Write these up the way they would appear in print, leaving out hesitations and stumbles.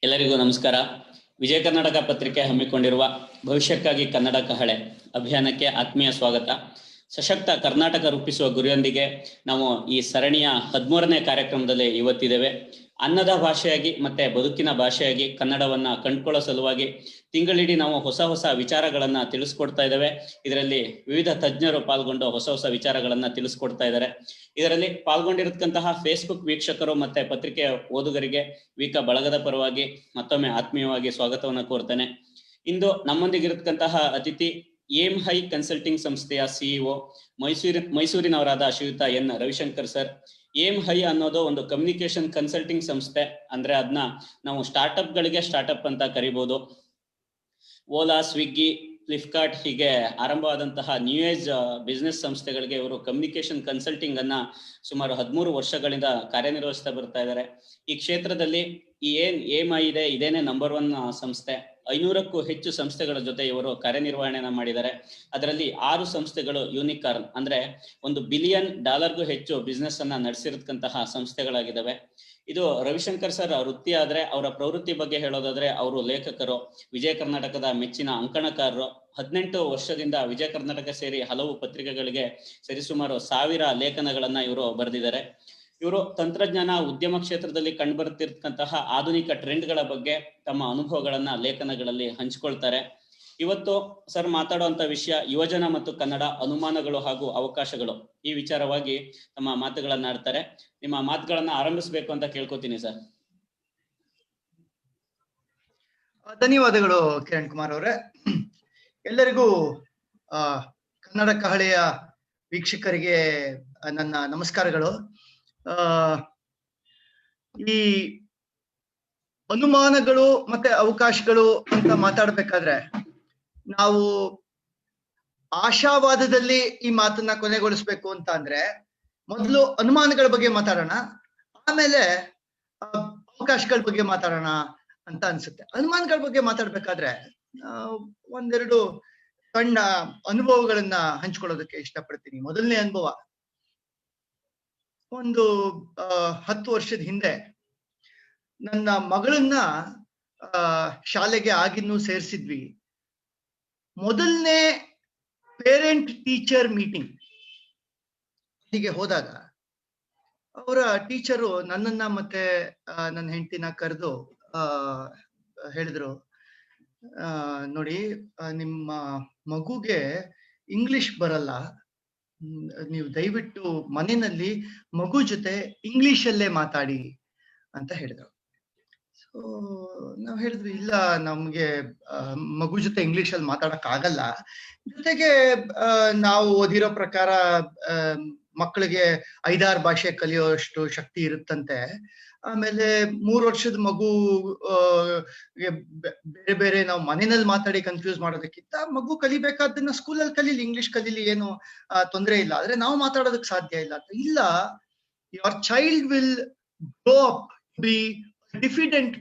ಎಲ್ಲರಿಗೂ ನಮಸ್ಕಾರ. ವಿಜಯ ಕರ್ನಾಟಕ ಪತ್ರಿಕೆ ಹಮ್ಮಿಕೊಂಡಿರುವ ಭವಿಷ್ಯಕ್ಕಾಗಿ ಕನ್ನಡ ಕಹಳೆ ಅಭಿಯಾನಕ್ಕೆ ಆತ್ಮೀಯ ಸ್ವಾಗತ. ಸಶಕ್ತ ಕರ್ನಾಟಕ ರೂಪಿಸುವ ಗುರಿಯೊಂದಿಗೆ ನಾವು ಈ ಸರಣಿಯ 13ನೇ ಕಾರ್ಯಕ್ರಮದಲ್ಲಿ ಇವತ್ತಿದ್ದೇವೆ. ಅನ್ನದ ಭಾಷೆಯಾಗಿ ಮತ್ತೆ ಬದುಕಿನ ಭಾಷೆಯಾಗಿ ಕನ್ನಡವನ್ನ ಕಂಡುಕೊಳ್ಳೋ ಸಲುವಾಗಿ ತಿಂಗಳಿಡೀ ನಾವು ಹೊಸ ವಿಚಾರಗಳನ್ನ ತಿಳಿಸ್ಕೊಡ್ತಾ ಇದ್ದೇವೆ. ಇದರಲ್ಲಿ ವಿವಿಧ ತಜ್ಞರು ಪಾಲ್ಗೊಂಡು ಹೊಸ ವಿಚಾರಗಳನ್ನ ತಿಳಿಸ್ಕೊಡ್ತಾ ಇದ್ದಾರೆ. ಇದರಲ್ಲಿ ಪಾಲ್ಗೊಂಡಿರತಕ್ಕಂತಹ ಫೇಸ್ಬುಕ್ ವೀಕ್ಷಕರು ಮತ್ತೆ ಪತ್ರಿಕೆಯ ಓದುಗರಿಗೆ ವಿಕ ಬಳಗದ ಪರವಾಗಿ ಮತ್ತೊಮ್ಮೆ ಆತ್ಮೀಯವಾಗಿ ಸ್ವಾಗತವನ್ನ ಕೋರ್ತೇನೆ. ಇಂದು ನಮ್ಮೊಂದಿಗಿರತಕ್ಕಂತಹ ಅತಿಥಿ ಏಮ್ ಹೈ ಕನ್ಸಲ್ಟಿಂಗ್ ಸಂಸ್ಥೆಯ ಸಿಇಒ ಮೈಸೂರಿನವರಾದ ಶ್ರೀಯುತ N Ravishankar sir. Aim high ಅನ್ನೋದು ಒಂದು ಕಮ್ಯುನಿಕೇಶನ್ ಕನ್ಸಲ್ಟಿಂಗ್ ಸಂಸ್ಥೆ. ಅಂದ್ರೆ ಅದನ್ನ ನಾವು ಸ್ಟಾರ್ಟ್ಅಪ್ ಗಳಿಗೆ ಸ್ಟಾರ್ಟ್ಅಪ್ ಅಂತ ಕರಿಬಹುದು. ಓಲಾ, ಸ್ವಿಗ್ಗಿ, ಫ್ಲಿಪ್ಕಾರ್ಟ್ ಹೀಗೆ ಆರಂಭವಾದಂತಹ ನ್ಯೂ ಏಜ್ ಬಿಸ್ನೆಸ್ ಸಂಸ್ಥೆಗಳಿಗೆ ಇವರು ಕಮ್ಯುನಿಕೇಶನ್ ಕನ್ಸಲ್ಟಿಂಗ್ ಅನ್ನ ಸುಮಾರು 13 ವರ್ಷಗಳಿಂದ ಕಾರ್ಯನಿರ್ವಹಿಸ್ತಾ ಬರ್ತಾ ಇದ್ದಾರೆ. ಈ ಕ್ಷೇತ್ರದಲ್ಲಿ ಏಮ್ ಹೈ ಇದೆ, ಇದೇನೆ ನಂಬರ್ 1 ಸಂಸ್ಥೆ. 500ಕ್ಕೂ ಹೆಚ್ಚು ಸಂಸ್ಥೆಗಳ ಜೊತೆ ಇವರು ಕಾರ್ಯನಿರ್ವಹಣೆಯನ್ನ ಮಾಡಿದ್ದಾರೆ. ಅದರಲ್ಲಿ 6 ಸಂಸ್ಥೆಗಳು ಯೂನಿಕಾರ್ನ್ ಅಂದ್ರೆ $1 ಬಿಲಿಯನ್ ಹೆಚ್ಚು ಬಿಸ್ನೆಸ್ ಅನ್ನ ನಡೆಸಿರತಕ್ಕಂತಹ ಸಂಸ್ಥೆಗಳಾಗಿದ್ದಾವೆ. ಇದು ರವಿಶಂಕರ್ ಸರ್ ವೃತ್ತಿ ಆದ್ರೆ, ಅವರ ಪ್ರವೃತ್ತಿ ಬಗ್ಗೆ ಹೇಳೋದಾದ್ರೆ ಅವರು ಲೇಖಕರು, ವಿಜಯ ಕರ್ನಾಟಕದ ಮೆಚ್ಚಿನ ಅಂಕಣಕಾರರು. 18 ವರ್ಷದಿಂದ ವಿಜಯ ಕರ್ನಾಟಕ ಸೇರಿ ಹಲವು ಪತ್ರಿಕೆಗಳಿಗೆ ಸರಿಸುಮಾರು 1000 ಲೇಖನಗಳನ್ನ ಇವರು ಬರೆದಿದ್ದಾರೆ. ಇವರು ತಂತ್ರಜ್ಞಾನ ಉದ್ಯಮ ಕ್ಷೇತ್ರದಲ್ಲಿ ಕಂಡುಬರುತ್ತಿರ್ತಕ್ಕಂತಹ ಆಧುನಿಕ ಟ್ರೆಂಡ್ಗಳ ಬಗ್ಗೆ ತಮ್ಮ ಅನುಭವಗಳನ್ನ ಲೇಖನಗಳಲ್ಲಿ ಹಂಚಿಕೊಳ್ತಾರೆ. ಇವತ್ತು ಸರ್ ಮಾತಾಡುವಂತ ವಿಷಯ ಯುವಜನ ಮತ್ತು ಕನ್ನಡ ಅನುಮಾನಗಳು ಹಾಗೂ ಅವಕಾಶಗಳು. ಈ ವಿಚಾರವಾಗಿ ತಮ್ಮ ಮಾತುಗಳನ್ನ ಆಡ್ತಾರೆ. ನಿಮ್ಮ ಮಾತುಗಳನ್ನ ಆರಂಭಿಸಬೇಕು ಅಂತ ಕೇಳ್ಕೊತೀನಿ ಸರ್. ಧನ್ಯವಾದಗಳು ಕಿರಣ್ ಕುಮಾರ್ ಅವರೇ. ಎಲ್ಲರಿಗೂ ಕನ್ನಡ ಕಹಳೆಯ ವೀಕ್ಷಕರಿಗೆ ನನ್ನ ನಮಸ್ಕಾರಗಳು. ಈ ಅನುಮಾನಗಳು ಮತ್ತೆ ಅವಕಾಶಗಳು ಅಂತ ಮಾತಾಡ್ಬೇಕಾದ್ರೆ ನಾವು ಆಶಾವಾದದಲ್ಲಿ ಈ ಮಾತನ್ನ ಕೊನೆಗೊಳಿಸ್ಬೇಕು ಅಂತ ಅಂದ್ರೆ ಮೊದಲು ಅನುಮಾನಗಳ ಬಗ್ಗೆ ಮಾತಾಡೋಣ, ಆಮೇಲೆ ಅವಕಾಶಗಳ ಬಗ್ಗೆ ಮಾತಾಡೋಣ ಅಂತ ಅನ್ಸುತ್ತೆ. ಅನುಮಾನಗಳ ಬಗ್ಗೆ ಮಾತಾಡ್ಬೇಕಾದ್ರೆ ಒಂದೆರಡು ಸಣ್ಣ ಅನುಭವಗಳನ್ನ ಹಂಚ್ಕೊಳ್ಳೋದಕ್ಕೆ ಇಷ್ಟಪಡ್ತೀನಿ. ಮೊದಲನೇ ಅನುಭವ, ಒಂದು 10 ವರ್ಷದ ಹಿಂದೆ ನನ್ನ ಮಗಳನ್ನ ಶಾಲೆಗೆ ಆಗಿನ್ನೂ ಸೇರಿಸಿದ್ವಿ. ಮೊದಲನೇ ಪೇರೆಂಟ್ ಟೀಚರ್ ಮೀಟಿಂಗ್ ಹೀಗೆ ಹೋದಾಗ ಅವರ ಟೀಚರು ನನ್ನನ್ನ ಮತ್ತೆ ನನ್ನ ಹೆಂಡತಿನ ಕರೆದು ಹೇಳಿದ್ರು, ನೋಡಿ ನಿಮ್ಮ ಮಗುಗೆ ಇಂಗ್ಲಿಷ್ ಬರಲ್ಲ, ನೀವು ದಯವಿಟ್ಟು ಮನೆಯಲ್ಲಿ ಮಗು ಜೊತೆ ಇಂಗ್ಲಿಷಲ್ಲೇ ಮಾತಾಡಿ ಅಂತ ಹೇಳಿದ್ರು. ಸೊ ನಾವ್ ಹೇಳಿದ್ವಿ, ಇಲ್ಲ ನಮ್ಗೆ ಮಗು ಜೊತೆ ಇಂಗ್ಲಿಷ್ ಅಲ್ಲಿ ಮಾತಾಡಕ್ ಆಗಲ್ಲ. ಜೊತೆಗೆ ನಾವು ಓದಿರೋ ಪ್ರಕಾರ ಮಕ್ಕಳಿಗೆ 5-6 ಭಾಷೆ ಕಲಿಯೋಷ್ಟು ಶಕ್ತಿ ಇರುತ್ತಂತೆ. ಆಮೇಲೆ 3 ವರ್ಷದ ಮಗು ಬೇರೆ ಬೇರೆ ನಾವು ಮನೆಯಲ್ಲಿ ಮಾತಾಡಿ ಕನ್ಫ್ಯೂಸ್ ಮಾಡೋದಕ್ಕಿಂತ ಮಗು ಕಲಿಬೇಕಾದನ್ನ ಸ್ಕೂಲಲ್ಲಿ ಕಲೀಲಿ, ಇಂಗ್ಲಿಷ್ ಕಲೀಲಿ, ಏನು ತೊಂದರೆ ಇಲ್ಲ. ಆದ್ರೆ ನಾವು ಮಾತಾಡೋದಕ್ಕೆ ಸಾಧ್ಯ ಇಲ್ಲ ಅಂತ. ಇಲ್ಲ, your child will grow up be diffident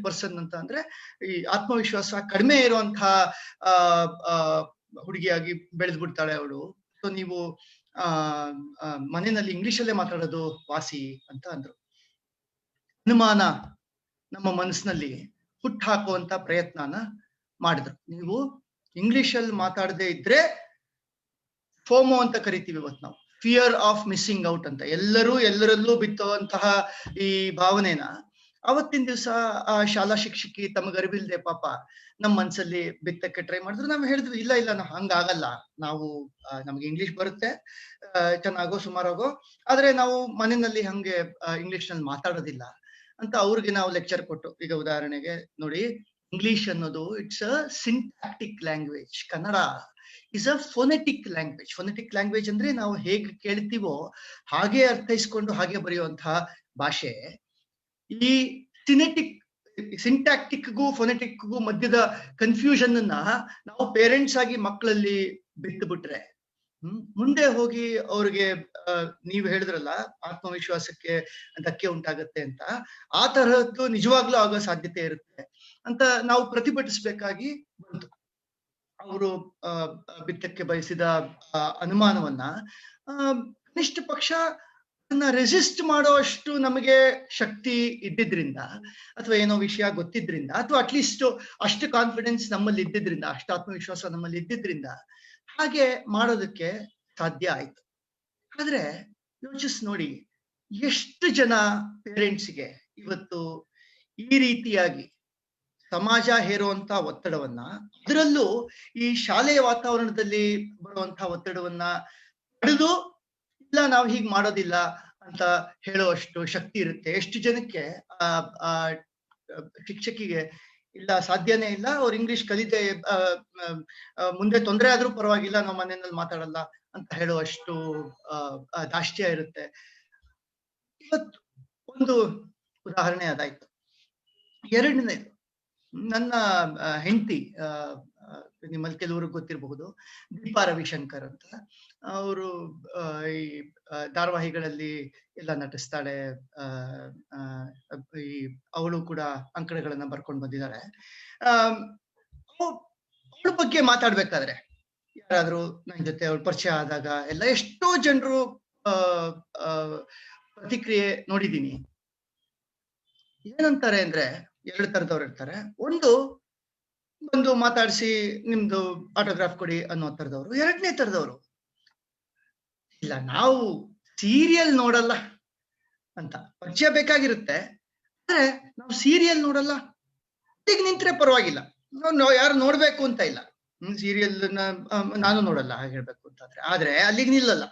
person ಅಂತ ಅಂದ್ರೆ ಈ ಆತ್ಮವಿಶ್ವಾಸ ಕಡಿಮೆ ಇರುವಂತಹ ಹುಡುಗಿಯಾಗಿ ಬೆಳೆದು ಬಿಡ್ತಾಳೆ ಅವಳು. ಸೊ ನೀವು ಮನೆಯಲ್ಲಿ ಇಂಗ್ಲಿಷಲ್ಲೇ ಮಾತಾಡೋದು ವಾಸಿ ಅಂತ ಅಂದ್ರು. ಅನುಮಾನ ನಮ್ಮ ಮನಸ್ಸಿನಲ್ಲಿ ಹುಟ್ಟಾಕುವಂತ ಪ್ರಯತ್ನನ ಮಾಡಿದ್ರು. ನೀವು ಇಂಗ್ಲಿಷಲ್ಲಿ ಮಾತಾಡದೆ ಇದ್ರೆ ಫೋಮೋ ಅಂತ ಕರಿತೀವಿ ಇವತ್ತು ನಾವು, ಫಿಯರ್ ಆಫ್ ಮಿಸ್ಸಿಂಗ್ ಔಟ್ ಅಂತ. ಎಲ್ಲರಲ್ಲೂ ಬಿತ್ತುವಂತಹ ಈ ಭಾವನೆನ ಅವತ್ತಿನ ದಿವಸ ಆ ಶಾಲಾ ಶಿಕ್ಷಕಿ ತಮಗರಿವಿಲ್ದೆ ಪಾಪ ನಮ್ಮ ಮನ್ಸಲ್ಲಿ ಬಿತ್ತಕ್ಕೆ ಟ್ರೈ ಮಾಡಿದ್ರು. ನಾವು ಹೇಳಿದ್ವಿ, ಇಲ್ಲ ನಾವು ಹಂಗಾಗಲ್ಲ, ನಾವು ನಮ್ಗೆ ಇಂಗ್ಲಿಷ್ ಬರುತ್ತೆ ಚೆನ್ನಾಗೋ ಸುಮಾರಾಗೋ, ಆದ್ರೆ ನಾವು ಮನೆಯಲ್ಲಿ ಹಂಗೆ ಇಂಗ್ಲಿಷ್ ನಲ್ಲಿ ಮಾತಾಡೋದಿಲ್ಲ ಅಂತ ಅವ್ರಿಗೆ ನಾವು ಲೆಕ್ಚರ್ ಕೊಟ್ಟು. ಈಗ ಉದಾಹರಣೆಗೆ ನೋಡಿ, ಇಂಗ್ಲಿಷ್ ಅನ್ನೋದು it's a syntactic language, Kannada is a phonetic language. Phonetic language ಅಂದ್ರೆ ನಾವು ಹೇಗೆ ಕೇಳ್ತೀವೋ ಹಾಗೆ ಅರ್ಥೈಸ್ಕೊಂಡು ಹಾಗೆ ಬರೆಯುವಂತಹ ಭಾಷೆ. ಈ ಸಿಂಟ್ಯಾಕ್ಟಿಕ್ಗೂ ಫೊನೆಟಿಕ್ಗೂ ಮಧ್ಯದ ಕನ್ಫ್ಯೂಷನ್ ಅನ್ನ ನಾವು ಪೇರೆಂಟ್ಸ್ ಆಗಿ ಮಕ್ಕಳಲ್ಲಿ ಬಿಟ್ಟು ಬಿಟ್ರೆ ಮುಂದೆ ಹೋಗಿ ಅವ್ರಿಗೆ ನೀವು ಹೇಳಿದ್ರಲ್ಲ ಆತ್ಮವಿಶ್ವಾಸಕ್ಕೆ ಧಕ್ಕೆ ಉಂಟಾಗತ್ತೆ ಅಂತ, ಆ ತರಹದ್ದು ನಿಜವಾಗ್ಲೂ ಆಗೋ ಸಾಧ್ಯತೆ ಇರುತ್ತೆ ಅಂತ ನಾವು ಪ್ರತಿಭಟಿಸ್ಬೇಕಾಗಿ ಬಂತು. ಅವರು ಬಿತ್ತಕ್ಕೆ ಬಯಸಿದ ಅನುಮಾನವನ್ನ ಕನಿಷ್ಠ ಪಕ್ಷ ಅದನ್ನ ರೆಸಿಸ್ಟ್ ಮಾಡುವಷ್ಟು ನಮಗೆ ಶಕ್ತಿ ಇದ್ದಿದ್ರಿಂದ, ಅಥವಾ ಏನೋ ವಿಷಯ ಗೊತ್ತಿದ್ರಿಂದ, ಅಥವಾ ಅಟ್ಲೀಸ್ಟ್ ಅಷ್ಟು ಕಾನ್ಫಿಡೆನ್ಸ್ ನಮ್ಮಲ್ಲಿ ಇದ್ದಿದ್ರಿಂದ, ಅಷ್ಟು ಆತ್ಮವಿಶ್ವಾಸ ನಮ್ಮಲ್ಲಿ ಇದ್ದಿದ್ರಿಂದ ಹಾಗೆ ಮಾಡೋದಕ್ಕೆ ಸಾಧ್ಯ ಆಯ್ತು. ಆದ್ರೆ ಯೋಚಿಸ್ ನೋಡಿ, ಎಷ್ಟು ಜನ ಪೇರೆಂಟ್ಸ್ಗೆ ಇವತ್ತು ಈ ರೀತಿಯಾಗಿ ಸಮಾಜ ಹೇರುವಂತ ಒತ್ತಡವನ್ನ, ಅದರಲ್ಲೂ ಈ ಶಾಲೆಯ ವಾತಾವರಣದಲ್ಲಿ ಬರುವಂತ ಒತ್ತಡವನ್ನ ಪಡೆದು, ಇಲ್ಲ ನಾವು ಹೀಗ್ ಮಾಡೋದಿಲ್ಲ ಅಂತ ಹೇಳುವಷ್ಟು ಶಕ್ತಿ ಇರುತ್ತೆ. ಎಷ್ಟು ಜನಕ್ಕೆ ಆ ಶಿಕ್ಷಕಿಗೆ ಇಲ್ಲ ಸಾಧ್ಯನೇ ಇಲ್ಲ, ಅವ್ರು ಇಂಗ್ಲಿಷ್ ಕಲಿತೆ ಮುಂದೆ ತೊಂದರೆ ಆದ್ರೂ ಪರವಾಗಿಲ್ಲ, ನಾವು ಮನೆಯಲ್ಲಿ ಮಾತಾಡಲ್ಲ ಅಂತ ಹೇಳುವಷ್ಟು ದಾಷ್ಟ್ಯ ಇರುತ್ತೆ. ಇವತ್ತು ಒಂದು ಉದಾಹರಣೆ ಅದಾಯ್ತು. ಎರಡನೇದು, ನನ್ನ ಹೆಂಡತಿ, ನಿಮ್ಮಲ್ಲಿ ಕೆಲವ್ರಿಗೆ ಗೊತ್ತಿರಬಹುದು, ದೀಪಾ ರವಿಶಂಕರ್ ಅಂತ. ಅವರು ಈ ಧಾರಾವಾಹಿಗಳಲ್ಲಿ ಎಲ್ಲ ನಟಿಸ್ತಾಳೆ. ಈ ಅವಳು ಕೂಡ ಅಂಕಣಗಳನ್ನ ಬರ್ಕೊಂಡು ಬಂದಿದ್ದಾಳೆ. ಅವಳ ಬಗ್ಗೆ ಮಾತಾಡ್ಬೇಕಾದ್ರೆ ಯಾರಾದ್ರೂ ನನ್ನ ಜೊತೆ ಅವಳ ಪರಿಚಯ ಆದಾಗ ಎಲ್ಲ ಎಷ್ಟೋ ಜನರು ಪ್ರತಿಕ್ರಿಯೆ ನೋಡಿದೀನಿ. ಏನಂತಾರೆ ಅಂದ್ರೆ, ಎರಡು ತರದವ್ರು ಇರ್ತಾರೆ. ಒಂದು, ಬಂದು ಮಾತಾಡಿಸಿ ನಿಮ್ದು ಆಟೋಗ್ರಾಫ್ ಕೊಡಿ ಅನ್ನೋ ತರದವ್ರು. ಎರಡನೇ ತರದವ್ರು, ಇಲ್ಲ ನಾವು ಸೀರಿಯಲ್ ನೋಡಲ್ಲ ಅಂತ. ಪರಿಚಯ ಬೇಕಾಗಿರುತ್ತೆ, ಆದ್ರೆ ನಾವು ಸೀರಿಯಲ್ ನೋಡಲ್ಲ, ಈಗ ನಿಂತ್ರೆ ಪರವಾಗಿಲ್ಲ, ಯಾರು ನೋಡ್ಬೇಕು ಅಂತ ಇಲ್ಲ. ಸೀರಿಯಲ್ ನಾನು ನೋಡಲ್ಲ ಹಾಗೆ ಹೇಳ್ಬೇಕು ಅಂತಾದ್ರೆ. ಆದ್ರೆ ಅಲ್ಲಿಗೆ ನಿಲ್ಲಲ್ಲ,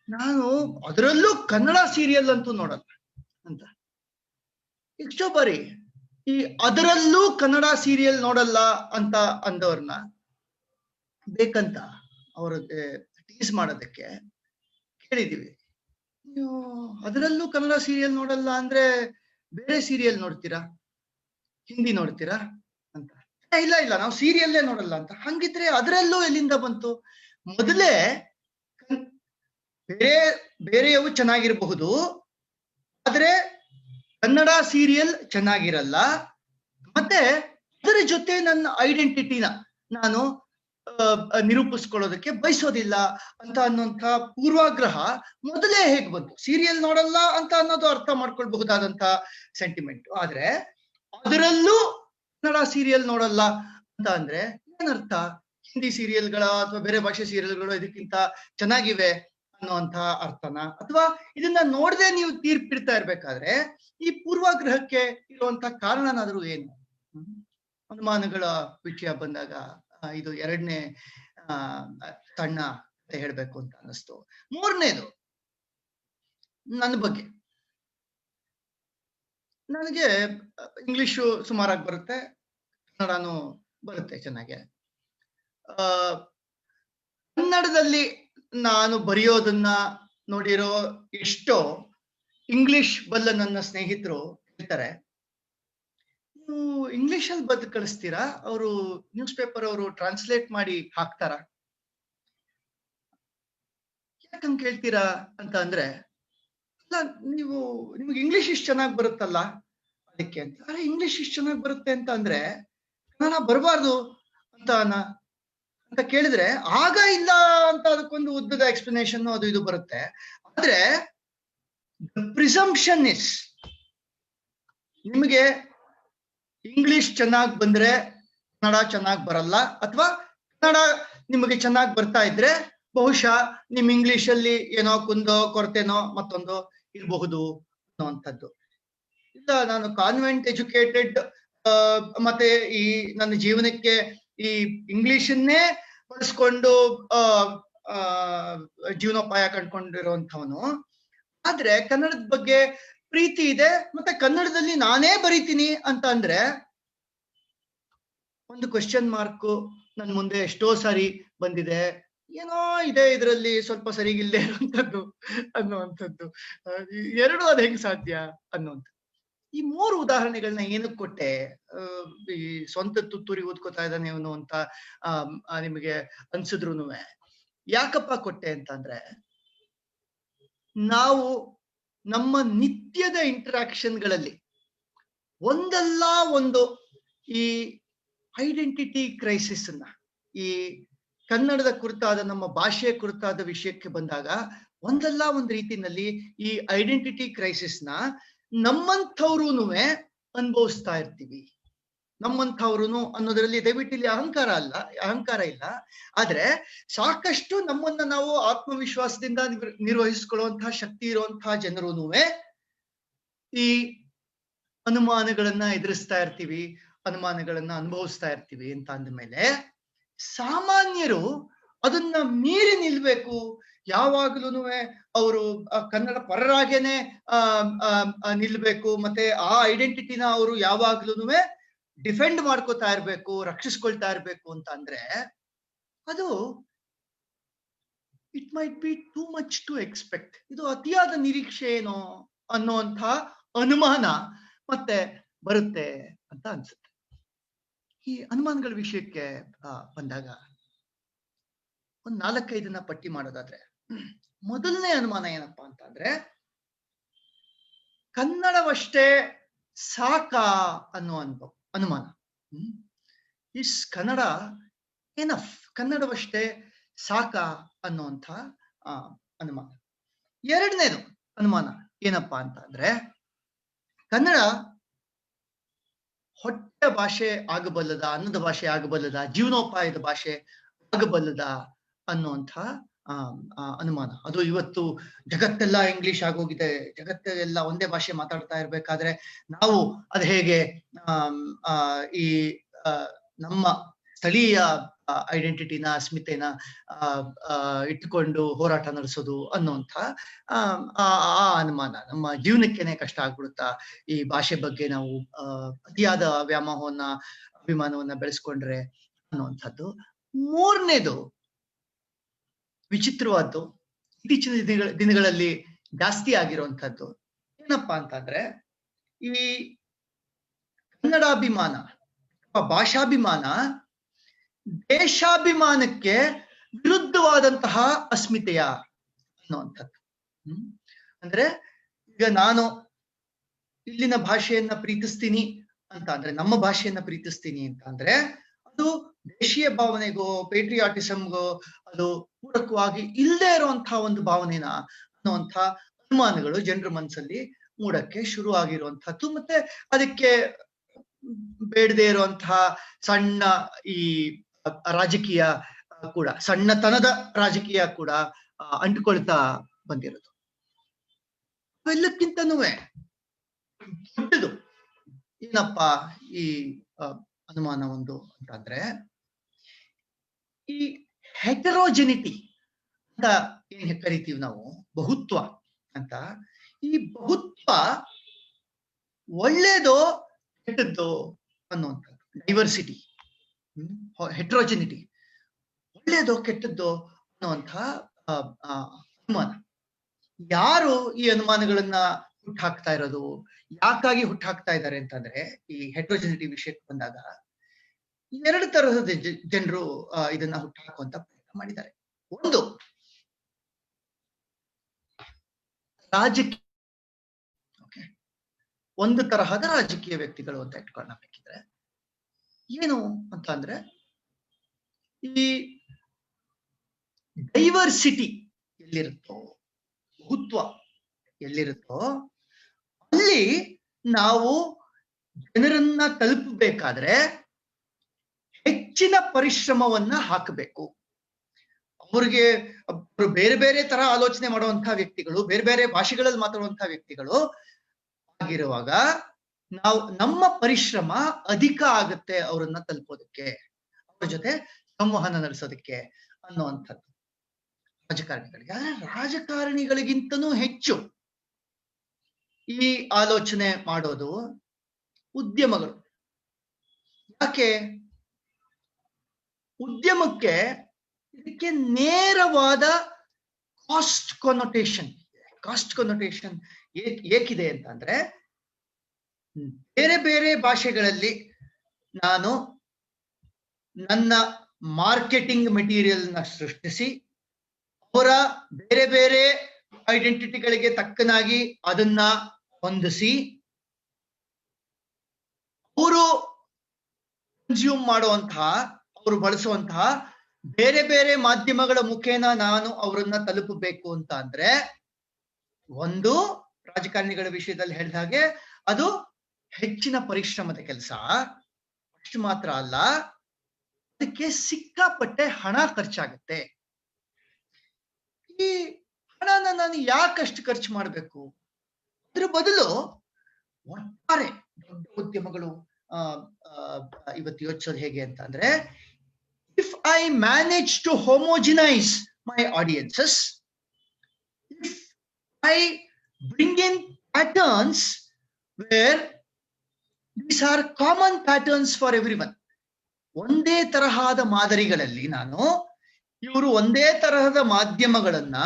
ನಾನು ಅದರಲ್ಲೂ ಕನ್ನಡ ಸೀರಿಯಲ್ ಅಂತೂ ನೋಡಲ್ಲ ಅಂತ. ಎಷ್ಟೋ ಬಾರಿ ಈ ಅದರಲ್ಲೂ ಕನ್ನಡ ಸೀರಿಯಲ್ ನೋಡಲ್ಲ ಅಂತ ಅಂದವ್ರನ್ನ ಬೇಕಂತ ಅವ್ರಿಗೆ ಟೀಸ್ ಮಾಡೋದಕ್ಕೆ ಕೇಳಿದೀವಿ. ನೀವು ಅದರಲ್ಲೂ ಕನ್ನಡ ಸೀರಿಯಲ್ ನೋಡಲ್ಲ ಅಂದ್ರೆ ಬೇರೆ ಸೀರಿಯಲ್ ನೋಡ್ತೀರಾ, ಹಿಂದಿ ನೋಡ್ತೀರಾ ಅಂತ. ಇಲ್ಲ ಇಲ್ಲ ನಾವು ಸೀರಿಯಲ್ಲೇ ನೋಡಲ್ಲ ಅಂತ. ಹಂಗಿದ್ರೆ ಅದರಲ್ಲೂ ಎಲ್ಲಿಂದ ಬಂತು? ಮೊದಲೇ ಬೇರೆಯವು ಚೆನ್ನಾಗಿರಬಹುದು, ಆದ್ರೆ ಕನ್ನಡ ಸೀರಿಯಲ್ ಚೆನ್ನಾಗಿರಲ್ಲ. ಮತ್ತೆ ಅದರ ಜೊತೆ ನನ್ನ ಐಡೆಂಟಿಟಿನ ನಾನು ನಿರೂಪಿಸ್ಕೊಳ್ಳೋದಕ್ಕೆ ಬಯಸೋದಿಲ್ಲ ಅಂತ ಅನ್ನೋಂಥ ಪೂರ್ವಾಗ್ರಹ ಮೊದಲೇ ಹೇಗ್ ಬಂತು? ಸೀರಿಯಲ್ ನೋಡಲ್ಲ ಅಂತ ಅನ್ನೋದು ಅರ್ಥ ಮಾಡ್ಕೊಳ್ಬಹುದಾದಂತ ಸೆಂಟಿಮೆಂಟ್. ಆದ್ರೆ ಅದರಲ್ಲೂ ಕನ್ನಡ ಸೀರಿಯಲ್ ನೋಡಲ್ಲ ಅಂತ ಅಂದ್ರೆ ಏನರ್ಥ? ಹಿಂದಿ ಸೀರಿಯಲ್ಗಳ ಅಥವಾ ಬೇರೆ ಭಾಷೆ ಸೀರಿಯಲ್ಗಳು ಇದಕ್ಕಿಂತ ಚೆನ್ನಾಗಿವೆ ಅನ್ನುವಂಥ ಅರ್ಥನ? ಅಥವಾ ಇದನ್ನ ನೋಡದೆ ನೀವು ತೀರ್ಪಿಡ್ತಾ ಇರ್ಬೇಕಾದ್ರೆ ಈ ಪೂರ್ವಾಗ್ರಹಕ್ಕೆ ಇರುವಂತ ಕಾರಣನಾದ್ರೂ ಏನು? ಅನುಮಾನಗಳ ವಿಷಯ ಬಂದಾಗ ಇದು ಎರಡನೇ ಸಣ್ಣ ಹೇಳ್ಬೇಕು ಅಂತ ಅನ್ನಿಸ್ತು. ಮೂರನೇದು, ನನ್ನ ಬಗ್ಗೆ. ನನಗೆ ಇಂಗ್ಲಿಷು ಸುಮಾರಾಗಿ ಬರುತ್ತೆ, ಕನ್ನಡನೂ ಬರುತ್ತೆ ಚೆನ್ನಾಗೆ. ಕನ್ನಡದಲ್ಲಿ ನಾನು ಬರೆಯೋದನ್ನ ನೋಡಿರೋ ಎಷ್ಟೋ ಇಂಗ್ಲಿಷ್ ಬಲ್ಲ ನನ್ನ ಸ್ನೇಹಿತರು ಹೇಳ್ತಾರೆ, ನೀವು ಇಂಗ್ಲಿಷ್ ಅಲ್ಲಿ ಬದ್ ಕಳಿಸ್ತೀರಾ? ಅವರು ನ್ಯೂಸ್ ಪೇಪರ್ ಅವರು ಟ್ರಾನ್ಸ್ಲೇಟ್ ಮಾಡಿ ಹಾಕ್ತಾರ? ಯಾಕಂಗ್ ಕೇಳ್ತೀರಾ ಅಂತ ಅಂದ್ರೆ, ಅಲ್ಲ ನಿಮ್ಗೆ ಇಂಗ್ಲಿಷ್ ಇಷ್ಟು ಚೆನ್ನಾಗಿ ಬರುತ್ತಲ್ಲ ಅದಕ್ಕೆ ಅಂತ. ಅರೆ ಇಂಗ್ಲಿಷ್ ಇಷ್ಟು ಚೆನ್ನಾಗಿ ಬರುತ್ತೆ ಅಂತ ಅಂದ್ರೆ ಕನ್ನಡ ಬರಬಾರ್ದು ಅಂತ ಕೇಳಿದ್ರೆ ಆಗ ಇಲ್ಲ ಅಂತ ಅದಕ್ಕೊಂದು ಉದ್ದದ ಎಕ್ಸ್ಪ್ಲನೇಷನ್ ಅದು ಇದು ಬರುತ್ತೆ. ಆದ್ರೆ ಪ್ರಿಸಂಪ್ಷನ್ ಇಸ್, ನಿಮಗೆ ಇಂಗ್ಲಿಷ್ ಚೆನ್ನಾಗಿ ಬಂದ್ರೆ ಕನ್ನಡ ಚೆನ್ನಾಗಿ ಬರಲ್ಲ, ಅಥವಾ ಕನ್ನಡ ನಿಮಗೆ ಚೆನ್ನಾಗಿ ಬರ್ತಾ ಇದ್ರೆ ಬಹುಶಃ ನಿಮ್ ಇಂಗ್ಲಿಷ್ ಅಲ್ಲಿ ಏನೋ ಕುಂದೋ ಕೊರತೆನೋ ಮತ್ತೊಂದು ಇರಬಹುದು ಅನ್ನುವಂಥದ್ದು. ಇಲ್ಲ ನಾನು ಕಾನ್ವೆಂಟ್ ಎಜುಕೇಟೆಡ್ ಮತ್ತೆ ಈ ನನ್ನ ಜೀವನಕ್ಕೆ ಈ ಇಂಗ್ಲಿಷನ್ನೇ ಬಳಸ್ಕೊಂಡು ಜೀವನೋಪಾಯ ಕಂಡ್ಕೊಂಡಿರುವಂಥವನು, ಆದ್ರೆ ಕನ್ನಡದ ಬಗ್ಗೆ ಪ್ರೀತಿ ಇದೆ ಮತ್ತೆ ಕನ್ನಡದಲ್ಲಿ ನಾನೇ ಬರೀತೀನಿ ಅಂತ ಅಂದ್ರೆ ಒಂದು ಕ್ವೆಶ್ಚನ್ ಮಾರ್ಕ್ ನನ್ ಮುಂದೆ ಎಷ್ಟೋ ಸಾರಿ ಬಂದಿದೆ. ಏನೋ ಇದೆ ಇದರಲ್ಲಿ ಸ್ವಲ್ಪ ಸರಿಗಿಲ್ಲದೆ ಇರುವಂತದ್ದು ಅನ್ನುವಂಥದ್ದು. ಎರಡು ಅದು ಹೆಂಗ್ ಸಾಧ್ಯ ಅನ್ನುವಂಥದ್ದು. ಈ ಮೂರು ಉದಾಹರಣೆಗಳನ್ನ ಏನಕ್ಕೆ ಕೊಟ್ಟೆ? ಈ ಸ್ವಂತ ತುತ್ತೂರಿ ಓದ್ಕೋತಾ ಇದ್ದಾನೆ ಅವನು ಅಂತ ನಿಮಗೆ ಅನ್ಸಿದ್ರುನು ಯಾಕಪ್ಪ ಕೊಟ್ಟೆ ಅಂತಂದ್ರೆ, ನಾವು ನಮ್ಮ ನಿತ್ಯದ ಇಂಟರಾಕ್ಷನ್ಗಳಲ್ಲಿ ಒಂದಲ್ಲ ಒಂದು ಈ ಐಡೆಂಟಿಟಿ ಕ್ರೈಸಿಸ್ ಅನ್ನ, ಈ ಕನ್ನಡದ ಕುರಿತಾದ ನಮ್ಮ ಭಾಷೆಯ ಕುರಿತಾದ ವಿಷಯಕ್ಕೆ ಬಂದಾಗ ಒಂದಲ್ಲ ಒಂದ್ ರೀತಿನಲ್ಲಿ ಈ ಐಡೆಂಟಿಟಿ ಕ್ರೈಸಿಸ್ ನ ನಮ್ಮಂಥವ್ರುನುವೆ ಅನುಭವಿಸ್ತಾ ಇರ್ತೀವಿ. ನಮ್ಮಂಥವ್ರುನು ಅನ್ನೋದ್ರಲ್ಲಿ ದಯವಿಟ್ಟು ಇಲ್ಲಿ ಅಹಂಕಾರ ಇಲ್ಲ. ಆದ್ರೆ ಸಾಕಷ್ಟು ನಮ್ಮನ್ನ ನಾವು ಆತ್ಮವಿಶ್ವಾಸದಿಂದ ನಿರ್ವಹಿಸ್ಕೊಳ್ಳುವಂತಹ ಶಕ್ತಿ ಇರುವಂತಹ ಜನರುನುವೆ ಈ ಅನುಮಾನಗಳನ್ನ ಎದುರಿಸ್ತಾ ಇರ್ತೀವಿ, ಅನುಮಾನಗಳನ್ನ ಅನುಭವಿಸ್ತಾ ಇರ್ತೀವಿ ಅಂತ ಅಂದ್ಮೇಲೆ ಸಾಮಾನ್ಯರು ಅದನ್ನ ಮೀರಿ ನಿಲ್ಬೇಕು. ಯಾವಾಗ್ಲೂ ಅವರು ಕನ್ನಡ ಪರರಾಗೇನೆ ನಿಲ್ಬೇಕು, ಮತ್ತೆ ಆ ಐಡೆಂಟಿಟಿನ ಅವರು ಯಾವಾಗ್ಲೂ ಡಿಫೆಂಡ್ ಮಾಡ್ಕೋತಾ ಇರ್ಬೇಕು, ರಕ್ಷಿಸ್ಕೊಳ್ತಾ ಇರ್ಬೇಕು ಅಂತ ಅಂದ್ರೆ ಅದು it might be too much to expect. ಇದು ಅತಿಯಾದ ನಿರೀಕ್ಷೆ ಏನೋ ಅನ್ನೋಂಥ ಅನುಮಾನ ಮತ್ತೆ ಬರುತ್ತೆ ಅಂತ ಅನ್ಸುತ್ತೆ. ಈ ಅನುಮಾನಗಳ ವಿಷಯಕ್ಕೆ ಬಂದಾಗ ಒಂದ್ 4-5 ಪಟ್ಟಿ ಮಾಡೋದಾದ್ರೆ, ಮೊದಲನೇ ಅನುಮಾನ ಏನಪ್ಪಾ ಅಂತ ಅಂದ್ರೆ ಕನ್ನಡವಷ್ಟೇ ಸಾಕಾ ಅನ್ನೋ ಅನುಮಾನ. ಇಸ್ ಕನ್ನಡ ಎನಫ್, ಕನ್ನಡವಷ್ಟೇ ಸಾಕಾ ಅನ್ನುವಂಥ ಅನುಮಾನ. ಎರಡನೇದು ಅನುಮಾನ ಏನಪ್ಪಾ ಅಂತ ಅಂದ್ರೆ ಕನ್ನಡ ಹೊಟ್ಟೆ ಭಾಷೆ ಆಗಬಲ್ಲದ, ಅನ್ನದ ಭಾಷೆ ಆಗಬಲ್ಲದ, ಜೀವನೋಪಾಯದ ಭಾಷೆ ಆಗಬಲ್ಲದ ಅನ್ನುವಂಥ ಅನುಮಾನ. ಅದು ಇವತ್ತು ಜಗತ್ತೆಲ್ಲ ಇಂಗ್ಲಿಷ್ ಆಗೋಗಿದೆ, ಜಗತ್ತೆಲ್ಲ ಒಂದೇ ಭಾಷೆ ಮಾತಾಡ್ತಾ ಇರ್ಬೇಕಾದ್ರೆ ನಾವು ಅದು ಹೇಗೆ ಈ ನಮ್ಮ ಸ್ಥಳೀಯ ಐಡೆಂಟಿಟಿನ, ಅಸ್ಮಿತೆನ ಇಟ್ಟುಕೊಂಡು ಹೋರಾಟ ನಡೆಸೋದು ಅನ್ನುವಂಥ ಆ ಅನುಮಾನ. ನಮ್ಮ ಜೀವನಕ್ಕೇನೆ ಕಷ್ಟ ಆಗ್ಬಿಡುತ್ತಾ ಈ ಭಾಷೆ ಬಗ್ಗೆ ನಾವು ಅತಿಯಾದ ವ್ಯಾಮೋಹವನ್ನ, ಅಭಿಮಾನವನ್ನ ಬೆಳೆಸ್ಕೊಂಡ್ರೆ ಅನ್ನುವಂಥದ್ದು. ಮೂರನೇದು ವಿಚಿತ್ರವಾದ್ದು, ಇತ್ತೀಚಿನ ದಿನಗಳಲ್ಲಿ ಜಾಸ್ತಿ ಆಗಿರುವಂಥದ್ದು ಏನಪ್ಪಾ ಅಂತಂದ್ರೆ ಈ ಕನ್ನಡಾಭಿಮಾನ, ಭಾಷಾಭಿಮಾನ ದೇಶಾಭಿಮಾನಕ್ಕೆ ವಿರುದ್ಧವಾದಂತಹ ಅಸ್ಮಿತೆಯ ಅನ್ನುವಂಥದ್ದು. ಅಂದ್ರೆ ಈಗ ನಾನು ಇಲ್ಲಿನ ಭಾಷೆಯನ್ನ ಪ್ರೀತಿಸ್ತೀನಿ ಅಂತ ಅಂದ್ರೆ, ನಮ್ಮ ಭಾಷೆಯನ್ನ ಪ್ರೀತಿಸ್ತೀನಿ ಅಂತ ಅಂದ್ರೆ ಅದು ದೇಶೀಯ ಭಾವನೆಗೋ ಪೇಟ್ರಿಯಾಟಿಸಮ್ಗೋ ಅದು ಪೂರಕವಾಗಿ ಇಲ್ಲದೆ ಇರುವಂತಹ ಒಂದು ಭಾವನೆನ ಅನ್ನುವಂಥ ಅನುಮಾನಗಳು ಜನರ ಮನಸ್ಸಲ್ಲಿ ಮೂಡಕ್ಕೆ ಶುರು ಆಗಿರುವಂತಹದ್ದು. ಮತ್ತೆ ಅದಕ್ಕೆ ಬೇಡದೆ ಇರುವಂತಹ ಸಣ್ಣ ಈ ರಾಜಕೀಯ ಕೂಡ, ಸಣ್ಣತನದ ರಾಜಕೀಯ ಕೂಡ ಅಂಟುಕೊಳ್ತಾ ಬಂದಿರೋದು. ಅವೆಲ್ಲಕ್ಕಿಂತನೂ ದೊಡ್ಡದು ಏನಪ್ಪಾ ಈ ಅನುಮಾನ ಒಂದು ಅಂತಂದ್ರೆ ಈ ಹೆಟರೋಜೆನಿಟಿ ಅಂತ ಏನ್ ಕರಿತೀವಿ ನಾವು, ಬಹುತ್ವ ಅಂತ. ಈ ಬಹುತ್ವ ಒಳ್ಳೇದೋ ಕೆಟ್ಟದ್ದೋ ಅನ್ನುವಂಥದ್ದು, ಡೈವರ್ಸಿಟಿ, ಹೆಟ್ರೋಜೆನಿಟಿ, ಒಳ್ಳೇದೋ ಕೆಟ್ಟದ್ದೋ ಅನ್ನುವಂಥ ಅನುಮಾನ. ಯಾರು ಈ ಅನುಮಾನಗಳನ್ನ ಹುಟ್ಟಾಕ್ತಾ ಇರೋದು, ಯಾಕಾಗಿ ಹುಟ್ಟಾಕ್ತಾ ಇದ್ದಾರೆ ಅಂತಂದ್ರೆ ಈ ಹೆಟ್ರೋಜೆನಿಟಿ ವಿಷಯಕ್ಕೆ ಬಂದಾಗ 2 ತರಹದ ಜನರು ಇದನ್ನ ಹುಟ್ಟಾಕುವಂತ ಪ್ರಯತ್ನ ಮಾಡಿದ್ದಾರೆ. ಒಂದು ರಾಜಕೀಯ, ಒಂದು ತರಹದ ರಾಜಕೀಯ ವ್ಯಕ್ತಿಗಳು ಅಂತ ಇಟ್ಕೊಳ್ಳಬೇಕಿದ್ರೆ ಏನು ಅಂತ ಅಂದ್ರೆ ಈ ಡೈವರ್ಸಿಟಿ ಎಲ್ಲಿರುತ್ತೋ, ಬಹುತ್ವ ಎಲ್ಲಿರುತ್ತೋ ಅಲ್ಲಿ ನಾವು ಜನರನ್ನ ತಲುಪಬೇಕಾದ್ರೆ ಹೆಚ್ಚಿನ ಪರಿಶ್ರಮವನ್ನ ಹಾಕಬೇಕು. ಅವ್ರಿಗೆ ಬೇರೆ ಬೇರೆ ತರ ಆಲೋಚನೆ ಮಾಡುವಂತಹ ವ್ಯಕ್ತಿಗಳು, ಬೇರೆ ಬೇರೆ ಭಾಷೆಗಳಲ್ಲಿ ಮಾತಾಡುವಂತಹ ವ್ಯಕ್ತಿಗಳು ಆಗಿರುವಾಗ ನಾವು ನಮ್ಮ ಪರಿಶ್ರಮ ಅಧಿಕ ಆಗುತ್ತೆ ಅವರನ್ನ ತಲುಪೋದಕ್ಕೆ, ಅವ್ರ ಜೊತೆ ಸಂವಹನ ನಡೆಸೋದಕ್ಕೆ ಅನ್ನುವಂಥದ್ದು ರಾಜಕಾರಣಿಗಳಿಗೆ. ರಾಜಕಾರಣಿಗಳಿಗಿಂತನೂ ಹೆಚ್ಚು ಈ ಆಲೋಚನೆ ಮಾಡೋದು ಉದ್ಯಮಗಳು. ಯಾಕೆ? ಉದ್ಯಮಕ್ಕೆ ಇದಕ್ಕೆ ನೇರವಾದ ಕಾಸ್ಟ್ ಕೊನೊಟೇಷನ್ ಏಕಿದೆ ಅಂತಂದ್ರೆ ಬೇರೆ ಬೇರೆ ಭಾಷೆಗಳಲ್ಲಿ ನಾನು ನನ್ನ ಮಾರ್ಕೆಟಿಂಗ್ ಮೆಟೀರಿಯಲ್ನ ಸೃಷ್ಟಿಸಿ ಅವರ ಬೇರೆ ಬೇರೆ ಐಡೆಂಟಿಟಿಗಳಿಗೆ ತಕ್ಕನಾಗಿ ಅದನ್ನ ಹೊಂದಿಸಿ ಅವರು ಕನ್ಸ್ಯೂಮ್ ಮಾಡುವಂತಹ, ಅವರು ಬಳಸುವಂತಹ ಬೇರೆ ಬೇರೆ ಮಾಧ್ಯಮಗಳ ಮುಖೇನ ನಾನು ಅವರನ್ನ ತಲುಪಬೇಕು ಅಂತ ಅಂದ್ರೆ, ಒಂದು ರಾಜಕಾರಣಿಗಳ ವಿಷಯದಲ್ಲಿ ಹೇಳಿದ ಹಾಗೆ ಅದು ಹೆಚ್ಚಿನ ಪರಿಶ್ರಮದ ಕೆಲಸ. ಅಷ್ಟು ಮಾತ್ರ ಅಲ್ಲ, ಅದಕ್ಕೆ ಸಿಕ್ಕಾಪಟ್ಟೆ ಹಣ ಖರ್ಚಾಗುತ್ತೆ. ಈ ಹಣನ ನಾನು ಯಾಕಷ್ಟು ಖರ್ಚು ಮಾಡ್ಬೇಕು? ಅದ್ರ ಬದಲು ಒಟ್ಟಾರೆ ದೊಡ್ಡ ಉದ್ಯಮಗಳು ಇವತ್ತು ಯೋಚಿಸೋದು ಹೇಗೆ ಅಂತ ಅಂದ್ರೆ, if I manage to homogenize my audiences, if I bring in patterns where these are common patterns for everyone, ಒಂದೇ ತರಹದ ಮಾದರಿಗಳಲ್ಲಿ ನಾನು ಇವರು ಒಂದೇ ತರಹದ ಮಾಧ್ಯಮಗಳನ್ನ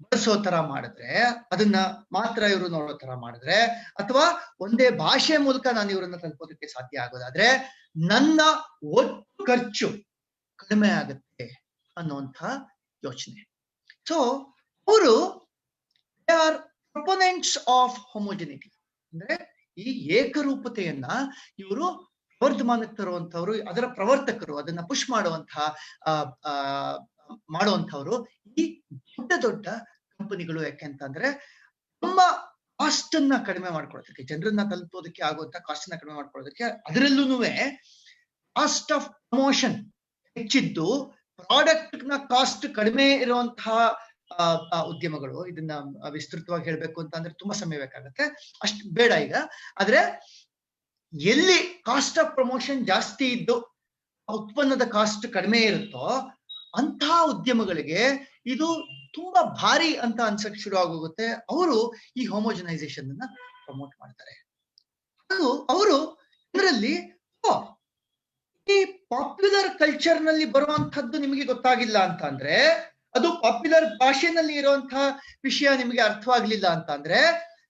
ಬಳಸೋ ತರ ಮಾಡಿದ್ರೆ, ಅದನ್ನ ಮಾತ್ರ ಇವರು ನೋಡೋ ತರ ಮಾಡಿದ್ರೆ, ಅಥವಾ ಒಂದೇ ಭಾಷೆ ಮೂಲಕ ನಾನು ಇವರನ್ನ ತಲುಪೋದಕ್ಕೆ ಸಾಧ್ಯ ಆಗೋದಾದ್ರೆ ನನ್ನ ಒಟ್ಟು ಖರ್ಚು ಕಡಿಮೆ ಆಗುತ್ತೆ ಅನ್ನುವಂಥ ಯೋಚನೆ. ಸೊ ಅವರು ದೇ ಆರ್ ಪ್ರೊಪೊನೆಂಟ್ಸ್ ಆಫ್ ಹೋಮೋಜಿನಿಟಿ, ಅಂದ್ರೆ ಈ ಏಕರೂಪತೆಯನ್ನ ಇವರು ಪ್ರವರ್ಧಮಾನಕ್ಕೆ ತರುವಂತವ್ರು, ಅದರ ಪ್ರವರ್ತಕರು, ಅದನ್ನ ಪುಷ್ ಮಾಡುವಂಥವ್ರು ಈ ದೊಡ್ಡ ದೊಡ್ಡ ಕಂಪನಿಗಳು. ಯಾಕೆಂತಂದ್ರೆ ನಮ್ಮ ಕಾಸ್ಟ್ ಅನ್ನ ಕಡಿಮೆ ಮಾಡ್ಕೊಳ್ಳೋದಕ್ಕೆ, ಜನರನ್ನ ತಲುಪೋದಕ್ಕೆ ಆಗುವಂತ ಕಾಸ್ಟ್ ಅನ್ನ ಕಡಿಮೆ ಮಾಡ್ಕೊಳ್ಳೋದಕ್ಕೆ, ಅದರಲ್ಲೂ ಕಾಸ್ಟ್ ಆಫ್ ಪ್ರಮೋಷನ್ ಹೆಚ್ಚಿದ್ದು ಪ್ರಾಡಕ್ಟ್ ನ ಕಾಸ್ಟ್ ಕಡಿಮೆ ಇರುವಂತಹ ಉದ್ಯಮಗಳು. ಇದನ್ನ ವಿಸ್ತೃತವಾಗಿ ಹೇಳ್ಬೇಕು ಅಂತ ಅಂದ್ರೆ ತುಂಬಾ ಸಮಯ ಬೇಕಾಗತ್ತೆ, ಅಷ್ಟು ಬೇಡ ಈಗ. ಆದ್ರೆ ಎಲ್ಲಿ ಕಾಸ್ಟ್ ಆಫ್ ಪ್ರಮೋಷನ್ ಜಾಸ್ತಿ ಇದ್ದು ಉತ್ಪನ್ನದ ಕಾಸ್ಟ್ ಕಡಿಮೆ ಇರುತ್ತೋ ಅಂತಹ ಉದ್ಯಮಗಳಿಗೆ ಇದು ತುಂಬಾ ಭಾರಿ ಅಂತ ಅನ್ಸಕ್ ಶುರು ಆಗೋಗುತ್ತೆ. ಅವರು ಈ ಹೋಮೋಜನೈಸೇಷನ್ ಅನ್ನ ಪ್ರಮೋಟ್ ಮಾಡ್ತಾರೆ. ಅದು ಅವರು ಇದರಲ್ಲಿ ಈ ಪಾಪ್ಯುಲರ್ ಕಲ್ಚರ್ ನಲ್ಲಿ ಬರುವಂತಹದ್ದು ನಿಮಗೆ ಗೊತ್ತಾಗಿಲ್ಲ ಅಂತ ಅಂದ್ರೆ, ಅದು ಪಾಪ್ಯುಲರ್ ಭಾಷೆನಲ್ಲಿ ಇರುವಂತಹ ವಿಷಯ ನಿಮಗೆ ಅರ್ಥವಾಗ್ಲಿಲ್ಲ ಅಂತ ಅಂದ್ರೆ,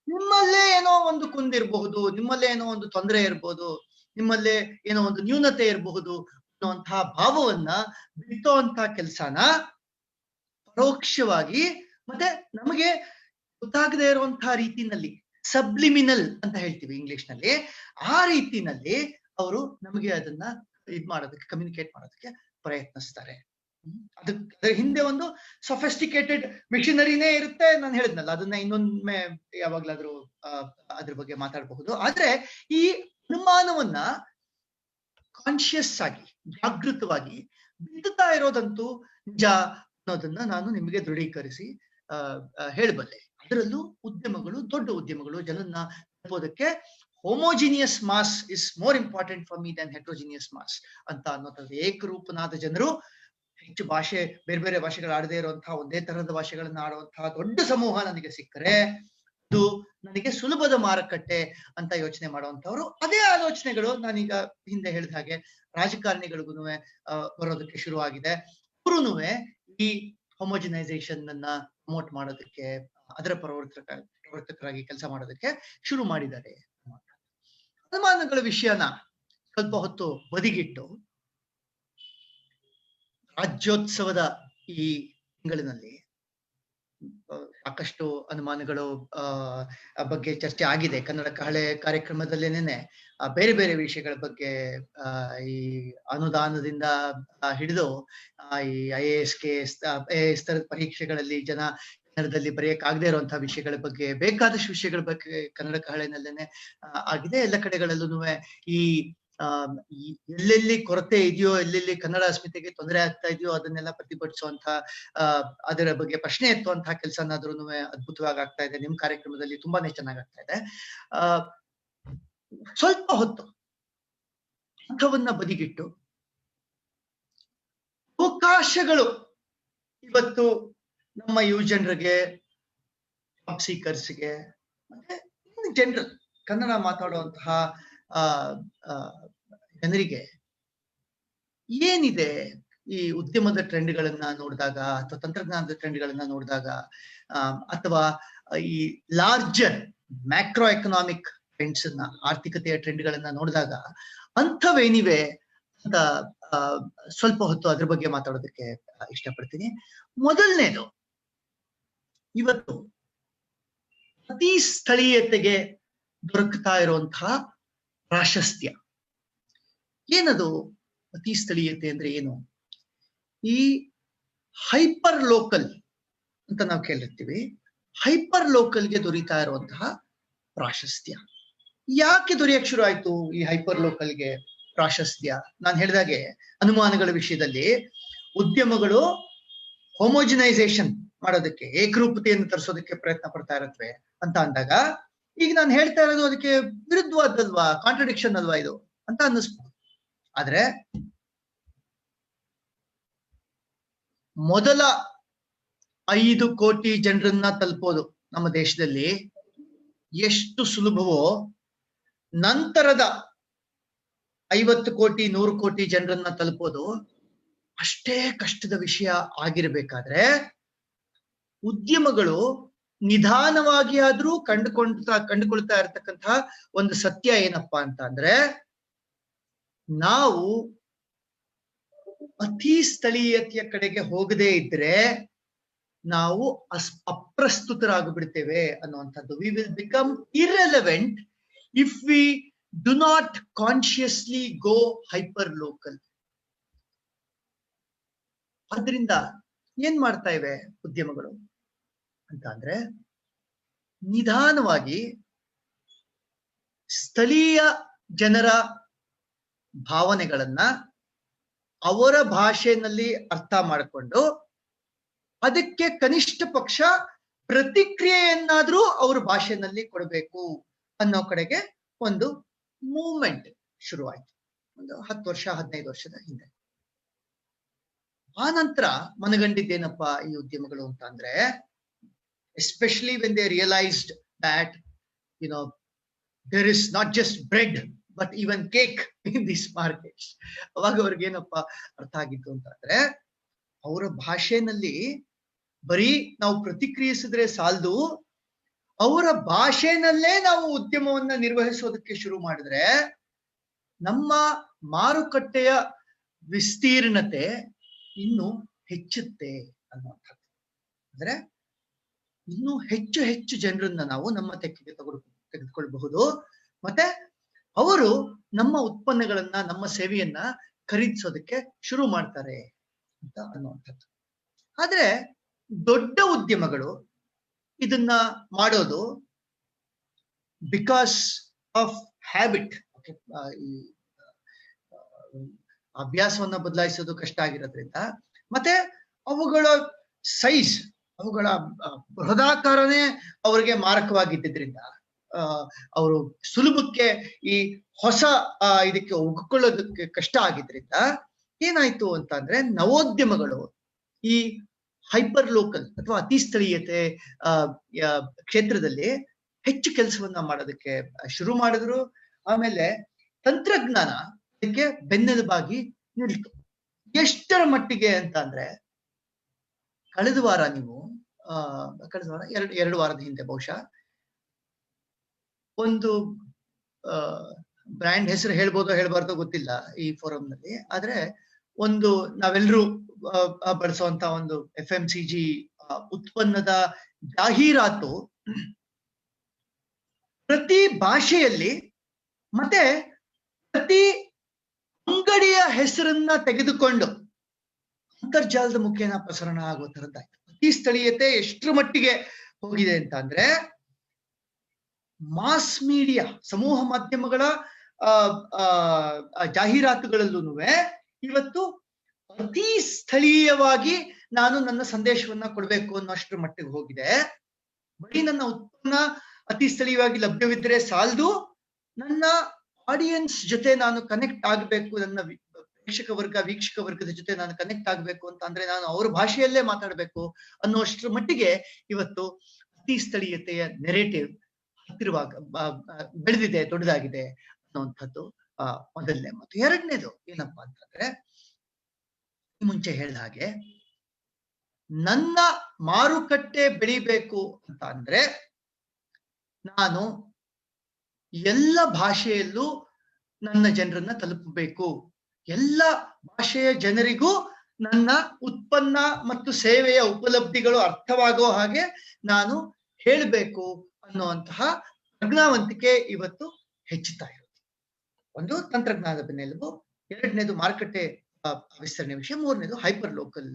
ನಿಮ್ಮಲ್ಲೇ ಏನೋ ಒಂದು ಕುಂದಿರಬಹುದು, ನಿಮ್ಮಲ್ಲೇ ಏನೋ ಒಂದು ತೊಂದರೆ ಇರಬಹುದು, ನಿಮ್ಮಲ್ಲೇ ಏನೋ ಒಂದು ನ್ಯೂನತೆ ಇರಬಹುದು ಅನ್ನುವಂತಹ ಭಾವವನ್ನ ಬಿತ್ತುವಂತಹ ಕೆಲಸನ ಪರೋಕ್ಷವಾಗಿ ಮತ್ತೆ ನಮಗೆ ಗೊತ್ತಾಗದೇ ಇರುವಂತಹ ರೀತಿನಲ್ಲಿ, ಸಬ್ಲಿಮಿನಲ್ ಅಂತ ಹೇಳ್ತೀವಿ ಇಂಗ್ಲಿಷ್ ನಲ್ಲಿ, ಆ ರೀತಿನಲ್ಲಿ ಅವರು ನಮಗೆ ಅದನ್ನ ಮಾಡೋದಕ್ಕೆ, ಕಮ್ಯುನಿಕೇಟ್ ಮಾಡೋದಕ್ಕೆ ಪ್ರಯತ್ನಿಸ್ತಾರೆ. ಅದರ ಹಿಂದೆ ಒಂದು ಸೊಫೆಸ್ಟಿಕೇಟೆಡ್ ಮಿಷನರಿನೇ ಇರುತ್ತೆ. ನಾನು ಹೇಳಿದ್ನಲ್ಲ, ಅದನ್ನ ಇನ್ನೊಮ್ಮೆ ಯಾವಾಗ್ಲಾದ್ರೂ ಅದ್ರ ಬಗ್ಗೆ ಮಾತಾಡಬಹುದು. ಆದ್ರೆ ಈ ಅನುಮಾನವನ್ನ ಕಾನ್ಶಿಯಸ್ ಆಗಿ, ಜಾಗೃತವಾಗಿ ಬಿತ್ತುತ್ತಾ ಇರೋದಂತೂ ನಿಜ ಅನ್ನೋದನ್ನ ನಾನು ನಿಮಗೆ ದೃಢೀಕರಿಸಿ ಹೇಳಬಲ್ಲೆ. ಅದರಲ್ಲೂ ಉದ್ಯಮಗಳು, ದೊಡ್ಡ ಉದ್ಯಮಗಳು ಜನನ್ನ ತಲುಪೋದಕ್ಕೆ homogeneous mass is more important for me than heterogeneous mass ಅಂತ ಅನ್ನೋದು. ಏಕರೂಪನಾದ ಜನರು, ಹೆಚ್ಚು ಭಾಷೆ, ಬೇರೆ ಬೇರೆ ಭಾಷೆಗಳು ಆಡದೇ ಇರುವಂತಹ, ಒಂದೇ ತರಹದ ಭಾಷೆಗಳನ್ನ ಆಡುವಂತಹ ದೊಡ್ಡ ಸಮೂಹ ನನಗೆ ಸಿಕ್ಕರೆ ಅದು ನನಗೆ ಸುಲಭದ ಮಾರುಕಟ್ಟೆ ಅಂತ ಯೋಚನೆ ಮಾಡುವಂತವ್ರು. ಅದೇ ಆಲೋಚನೆಗಳು ನಾನೀಗ ಹಿಂದೆ ಹೇಳಿದ ಹಾಗೆ ರಾಜಕಾರಣಿಗಳಿಗೂ ಬರೋದಕ್ಕೆ ಶುರುವಾಗಿದೆ. ಅವರೂ ಈ ಹೋಮೋಜಿನೈಸೇಷನ್ ಅನ್ನ ಪ್ರಮೋಟ್ ಮಾಡೋದಕ್ಕೆ, ಅದರ ಪ್ರವರ್ತಕರಾಗಿ ಕೆಲಸ ಮಾಡೋದಕ್ಕೆ ಶುರು ಮಾಡಿದ್ದಾರೆ. ಅನುಮಾನಗಳ ವಿಷಯನ ಸ್ವಲ್ಪ ಹೊತ್ತು ಬದಿಗಿಟ್ಟು, ರಾಜ್ಯೋತ್ಸವದ ಈ ತಿಂಗಳಿನಲ್ಲಿ ಸಾಕಷ್ಟು ಅನುಮಾನಗಳು ಬಗ್ಗೆ ಚರ್ಚೆ ಆಗಿದೆ. ಕನ್ನಡ ಕಹಳೆ ಕಾರ್ಯಕ್ರಮದಲ್ಲೇನೆ ಬೇರೆ ಬೇರೆ ವಿಷಯಗಳ ಬಗ್ಗೆ, ಈ ಅನುದಾನದಿಂದ ಹಿಡಿದು ಈ IAS ತರದ ಪರೀಕ್ಷೆಗಳಲ್ಲಿ ಕನ್ನಡದಲ್ಲಿ ಬರೆಯಕ್ಕಾಗದೇ ಇರುವಂತಹ ವಿಷಯಗಳ ಬಗ್ಗೆ, ಬೇಕಾದಷ್ಟು ವಿಷಯಗಳ ಬಗ್ಗೆ ಕನ್ನಡ ಕಹಳೆನಲ್ಲೇನೆ ಆಗಿದೆ. ಎಲ್ಲ ಕಡೆಗಳಲ್ಲೂ ಈ ಎಲ್ಲೆಲ್ಲಿ ಕೊರತೆ ಇದೆಯೋ, ಎಲ್ಲೆಲ್ಲಿ ಕನ್ನಡ ಅಸ್ಮಿತೆಗೆ ತೊಂದರೆ ಆಗ್ತಾ ಇದೆಯೋ ಅದನ್ನೆಲ್ಲ ಪ್ರತಿಭಟಿಸುವಂತ, ಅದರ ಬಗ್ಗೆ ಪ್ರಶ್ನೆ ಎತ್ತುವಂತಹ ಕೆಲಸನಾದ್ರೂ ಅದ್ಭುತವಾಗಿ ಆಗ್ತಾ ಇದೆ. ನಿಮ್ ಕಾರ್ಯಕ್ರಮದಲ್ಲಿ ತುಂಬಾನೇ ಚೆನ್ನಾಗ್ ಆಗ್ತಾ ಇದೆ. ಸ್ವಲ್ಪ ಹೊತ್ತು ಅಂಥವನ್ನ ಬದಿಗಿಟ್ಟು, ಅವಕಾಶಗಳು ಇವತ್ತು ನಮ್ಮ ಯುವ ಜನರಿಗೆ, ಜಾಬ್ ಸೀಕರ್ಸ್ಗೆ, ಮತ್ತೆ ಜನರಲ್ ಕನ್ನಡ ಮಾತಾಡುವಂತಹ ಜನರಿಗೆ ಏನಿದೆ, ಈ ಉದ್ಯಮದ ಟ್ರೆಂಡ್ಗಳನ್ನ ನೋಡಿದಾಗ, ಅಥವಾ ತಂತ್ರಜ್ಞಾನದ ಟ್ರೆಂಡ್ಗಳನ್ನ ನೋಡಿದಾಗ, ಅಥವಾ ಈ ಲಾರ್ಜರ್ ಮ್ಯಾಕ್ರೋ ಎಕನಾಮಿಕ್ ಟ್ರೆಂಡ್ಸ್ ಅನ್ನ, ಆರ್ಥಿಕತೆಯ ಟ್ರೆಂಡ್ಗಳನ್ನ ನೋಡಿದಾಗ ಅಂಥವೇನಿವೆ ಅಂತ ಸ್ವಲ್ಪ ಹೊತ್ತು ಅದ್ರ ಬಗ್ಗೆ ಮಾತಾಡೋದಕ್ಕೆ ಇಷ್ಟಪಡ್ತೀನಿ. ಮೊದಲನೇದು, ಇವತ್ತು ಅತಿ ಸ್ಥಳೀಯತೆಗೆ ದೊರಕ್ತಾ ಇರುವಂತಹ ಪ್ರಾಶಸ್ತ್ಯ ಏನದು? ಅತಿ ಸ್ಥಳೀಯತೆ ಅಂದ್ರೆ ಏನು? ಈ ಹೈಪರ್ ಲೋಕಲ್ ಅಂತ ನಾವು ಕೇಳಿರ್ತೀವಿ. ಹೈಪರ್ ಲೋಕಲ್ಗೆ ದೊರೀತಾ ಇರುವಂತಹ ಪ್ರಾಶಸ್ತ್ಯ ಯಾಕೆ ದೊರೆಯಕ್ಕೆ ಶುರು ಆಯ್ತು? ಈ ಹೈಪರ್ ಲೋಕಲ್ಗೆ ಪ್ರಾಶಸ್ತ್ಯ ನಾನು ಹೇಳಿದಾಗೆ ಅನುಮಾನಗಳ ವಿಷಯದಲ್ಲಿ ಉದ್ಯಮಗಳು ಹೋಮೋಜಿನೈಸೇಷನ್ ಮಾಡೋದಕ್ಕೆ, ಏಕರೂಪತೆಯನ್ನು ತರಿಸೋದಕ್ಕೆ ಪ್ರಯತ್ನ ಪಡ್ತಾ ಇರತ್ವೆ ಅಂತ ಅಂದಾಗ, ಈಗ ನಾನು ಹೇಳ್ತಾ ಇರೋದು ಅದಕ್ಕೆ ವಿರುದ್ಧವಾದಲ್ವಾ, ಕಾಂಟ್ರಡಿಕ್ಷನ್ ಅಲ್ವಾ ಇದು ಅಂತ ಅನ್ನಿಸ್ಬೋದು. ಆದ್ರೆ ಮೊದಲ 5 ಕೋಟಿ ಜನರನ್ನ ತಲುಪೋದು ನಮ್ಮ ದೇಶದಲ್ಲಿ ಎಷ್ಟು ಸುಲಭವೋ, ನಂತರದ 50 ಕೋಟಿ 100 ಕೋಟಿ ಜನರನ್ನ ತಲುಪೋದು ಅಷ್ಟೇ ಕಷ್ಟದ ವಿಷಯ ಆಗಿರ್ಬೇಕಾದ್ರೆ, ಉದ್ಯಮಗಳು ನಿಧಾನವಾಗಿ ಆದ್ರೂ ಕಂಡುಕೊಳ್ತಾ ಇರತಕ್ಕಂತಹ ಒಂದು ಸತ್ಯ ಏನಪ್ಪಾ ಅಂತ ಅಂದ್ರೆ, ನಾವು ಅತಿ ಸ್ಥಳೀಯತೆಯ ಕಡೆಗೆ ಹೋಗದೇ ಇದ್ರೆ ನಾವು ಅಪ್ರಸ್ತುತರಾಗ್ಬಿಡ್ತೇವೆ ಅನ್ನುವಂಥದ್ದು. We will become irrelevant if we do not consciously go hyper local. ಆದ್ರಿಂದ ಏನ್ ಮಾಡ್ತಾ ಇವೆ ಉದ್ಯಮಗಳು ಅಂತ ಅಂದ್ರೆ, ನಿಧಾನವಾಗಿ ಸ್ಥಳೀಯ ಜನರ ಭಾವನೆಗಳನ್ನ ಅವರ ಭಾಷೆಯಲ್ಲಿ ಅರ್ಥ ಮಾಡಿಕೊಂಡು ಅದಕ್ಕೆ ಕನಿಷ್ಠ ಪಕ್ಷ ಪ್ರತಿಕ್ರಿಯೆಯನ್ನಾದ್ರೂ ಅವ್ರ ಭಾಷೆಯಲ್ಲಿ ಕೊಡಬೇಕು ಅನ್ನೋ ಕಡೆಗೆ ಒಂದು ಮೂವ್ಮೆಂಟ್ ಶುರುವಾಯ್ತು ಒಂದು 10 ವರ್ಷ 15 ವರ್ಷದ ಹಿಂದೆ. ಆ ನಂತರ ಮನಗಂಡಿದ್ದೇನಪ್ಪಾ ಈ ಉದ್ಯಮಗಳು ಅಂತ ಅಂದ್ರೆ, especially when they realised that there is not just bread but even cake in these markets. ಅವಾಗ ಅವ್ರಿಗೇನಪ್ಪ ಅರ್ಥ ಆಗಿತ್ತು ಅಂತ ಅಂದ್ರೆ, ಅವರ ಭಾಷೆನಲ್ಲಿ ಬರೀ ನಾವು ಪ್ರತಿಕ್ರಿಯಿಸಿದ್ರೆ ಸಾಲದು, ಅವರ ಭಾಷೆನಲ್ಲೇ ನಾವು ಉದ್ಯಮವನ್ನ ನಿರ್ವಹಿಸೋದಕ್ಕೆ ಶುರು ಮಾಡಿದ್ರೆ ನಮ್ಮ ಮಾರುಕಟ್ಟೆಯ ವಿಸ್ತೀರ್ಣತೆ ಇನ್ನು ಹೆಚ್ಚುತ್ತೆ ಅನ್ನುವಂಥದ್ದು. ಅಂದ್ರೆ ಇನ್ನು ಹೆಚ್ಚು ಹೆಚ್ಚು ಜನರನ್ನ ನಾವು ನಮ್ಮ ತೆಕ್ಕೆಗೆ ತೆಗೆದುಕೊಳ್ಬಹುದು, ಮತ್ತೆ ಅವರು ನಮ್ಮ ಉತ್ಪನ್ನಗಳನ್ನ ನಮ್ಮ ಸೇವೆಯನ್ನ ಖರೀದಿಸೋದಕ್ಕೆ ಶುರು ಮಾಡ್ತಾರೆ ಅಂತ ಅನ್ನುವಂಥದ್ದು. ಆದ್ರೆ ದೊಡ್ಡ ಉದ್ಯಮಗಳು ಇದನ್ನ ಮಾಡೋದು ಬಿಕಾಸ್ ಆಫ್ ಹ್ಯಾಬಿಟ್. ಈ ಅಭ್ಯಾಸವನ್ನ ಬದಲಾಯಿಸೋದು ಕಷ್ಟ ಆಗಿರೋದ್ರಿಂದ, ಮತ್ತೆ ಅವುಗಳ ಸೈಜ್, ಅವುಗಳ ಬೃಹದಾಕಾರನೇ ಅವರಿಗೆ ಮಾರಕವಾಗಿದ್ದರಿಂದ, ಅವರು ಸುಲಭಕ್ಕೆ ಈ ಹೊಸ ಇದಕ್ಕೆ ಒಗ್ಗಿಕೊಳ್ಳೋದಕ್ಕೆ ಕಷ್ಟ ಆಗಿದ್ರಿಂದ ಏನಾಯ್ತು ಅಂತ ಅಂದ್ರೆ, ನವೋದ್ಯಮಗಳು ಈ ಹೈಪರ್ ಲೋಕಲ್ ಅಥವಾ ಅತಿ ಸ್ಥಳೀಯತೆ ಕ್ಷೇತ್ರದಲ್ಲಿ ಹೆಚ್ಚು ಕೆಲಸವನ್ನ ಮಾಡೋದಕ್ಕೆ ಶುರು ಮಾಡಿದ್ರು. ಆಮೇಲೆ ತಂತ್ರಜ್ಞಾನ ಅದಕ್ಕೆ ಬೆನ್ನೆಲುಬಾಗಿ ನಿಲ್ತು. ಎಷ್ಟರ ಮಟ್ಟಿಗೆ ಅಂತ ಅಂದ್ರೆ, ಕಳೆದ ವಾರ ಎರಡು ವಾರದ ಹಿಂದೆ ಬಹುಶಃ ಒಂದು ಬ್ರ್ಯಾಂಡ್ ಹೆಸರು ಹೇಳ್ಬೋದೋ ಹೇಳ್ಬಾರ್ದೋ ಗೊತ್ತಿಲ್ಲ ಈ ಫೋರಂನಲ್ಲಿ, ಆದ್ರೆ ಒಂದು ನಾವೆಲ್ಲರೂ ಬಳಸುವಂತ ಒಂದು FMCG ಉತ್ಪನ್ನದ ಜಾಹೀರಾತು ಪ್ರತಿ ಭಾಷೆಯಲ್ಲಿ ಮತ್ತೆ ಪ್ರತಿ ಅಂಗಡಿಯ ಹೆಸರನ್ನ ತೆಗೆದುಕೊಂಡು ಅಂತರ್ಜಾಲದ ಮುಖೇನ ಪ್ರಸರಣ ಆಗೋ ತರದ್ದಾಯ್ತು. ಅತಿ ಸ್ಥಳೀಯತೆ ಎಷ್ಟರ ಮಟ್ಟಿಗೆ ಹೋಗಿದೆ ಅಂತ ಅಂದ್ರೆ, ಮಾಸ್ ಮೀಡಿಯಾ ಸಮೂಹ ಮಾಧ್ಯಮಗಳ ಜಾಹೀರಾತುಗಳಲ್ಲೂ ಇವತ್ತು ಅತಿ ಸ್ಥಳೀಯವಾಗಿ ನಾನು ನನ್ನ ಸಂದೇಶವನ್ನ ಕೊಡ್ಬೇಕು ಅನ್ನೋಷ್ಟರ ಮಟ್ಟಿಗೆ ಹೋಗಿದೆ. ಬರೀ ನನ್ನ ಉತ್ಪನ್ನ ಅತಿ ಸ್ಥಳೀಯವಾಗಿ ಲಭ್ಯವಿದ್ರೆ ಸಾಲದು, ನನ್ನ ಆಡಿಯನ್ಸ್ ಜೊತೆ ನಾನು ಕನೆಕ್ಟ್ ಆಗ್ಬೇಕು, ನನ್ನ ವೀಕ್ಷಕ ವರ್ಗದ ಜೊತೆ ನಾನು ಕನೆಕ್ಟ್ ಆಗ್ಬೇಕು ಅಂತ ಅಂದ್ರೆ ನಾನು ಅವ್ರ ಭಾಷೆಯಲ್ಲೇ ಮಾತಾಡ್ಬೇಕು ಅನ್ನೋಷ್ಟರ ಮಟ್ಟಿಗೆ ಇವತ್ತು ಅತಿ ಸ್ಥಳೀಯತೆಯ ನೆರೇಟಿವ್ ಹತ್ತಿರವಾಗ ಬೆಳೆದಿದೆ, ದೊಡ್ಡದಾಗಿದೆ ಅನ್ನುವಂಥದ್ದು ಮೊದಲನೇ. ಮತ್ತು ಎರಡನೇದು ಏನಪ್ಪಾ ಅಂತಂದ್ರೆ, ಮುಂಚೆ ಹೇಳಿದ ಹಾಗೆ ನನ್ನ ಮಾರುಕಟ್ಟೆ ಬೆಳಿಬೇಕು ಅಂತ ಅಂದ್ರೆ ನಾನು ಎಲ್ಲ ಭಾಷೆಯಲ್ಲೂ ನನ್ನ ಜನರನ್ನ ತಲುಪಬೇಕು, ಎಲ್ಲ ಭಾಷೆಯ ಜನರಿಗೂ ನನ್ನ ಉತ್ಪನ್ನ ಮತ್ತು ಸೇವೆಯ ಉಪಲಬ್ಧಿಗಳು ಅರ್ಥವಾಗೋ ಹಾಗೆ ನಾನು ಹೇಳಬೇಕು ಅನ್ನುವಂತಹ ಪ್ರಜ್ಞಾವಂತಿಕೆ ಇವತ್ತು ಹೆಚ್ಚುತ್ತಾ ಇರೋದು. ಒಂದು ತಂತ್ರಜ್ಞಾನದ ಬೆನ್ನೆಲುಬು, ಎರಡನೇದು ಮಾರುಕಟ್ಟೆ ವಿಸ್ತರಣೆ ವಿಷಯ. ಮೂರನೇದು ಹೈಪರ್ ಲೋಕಲ್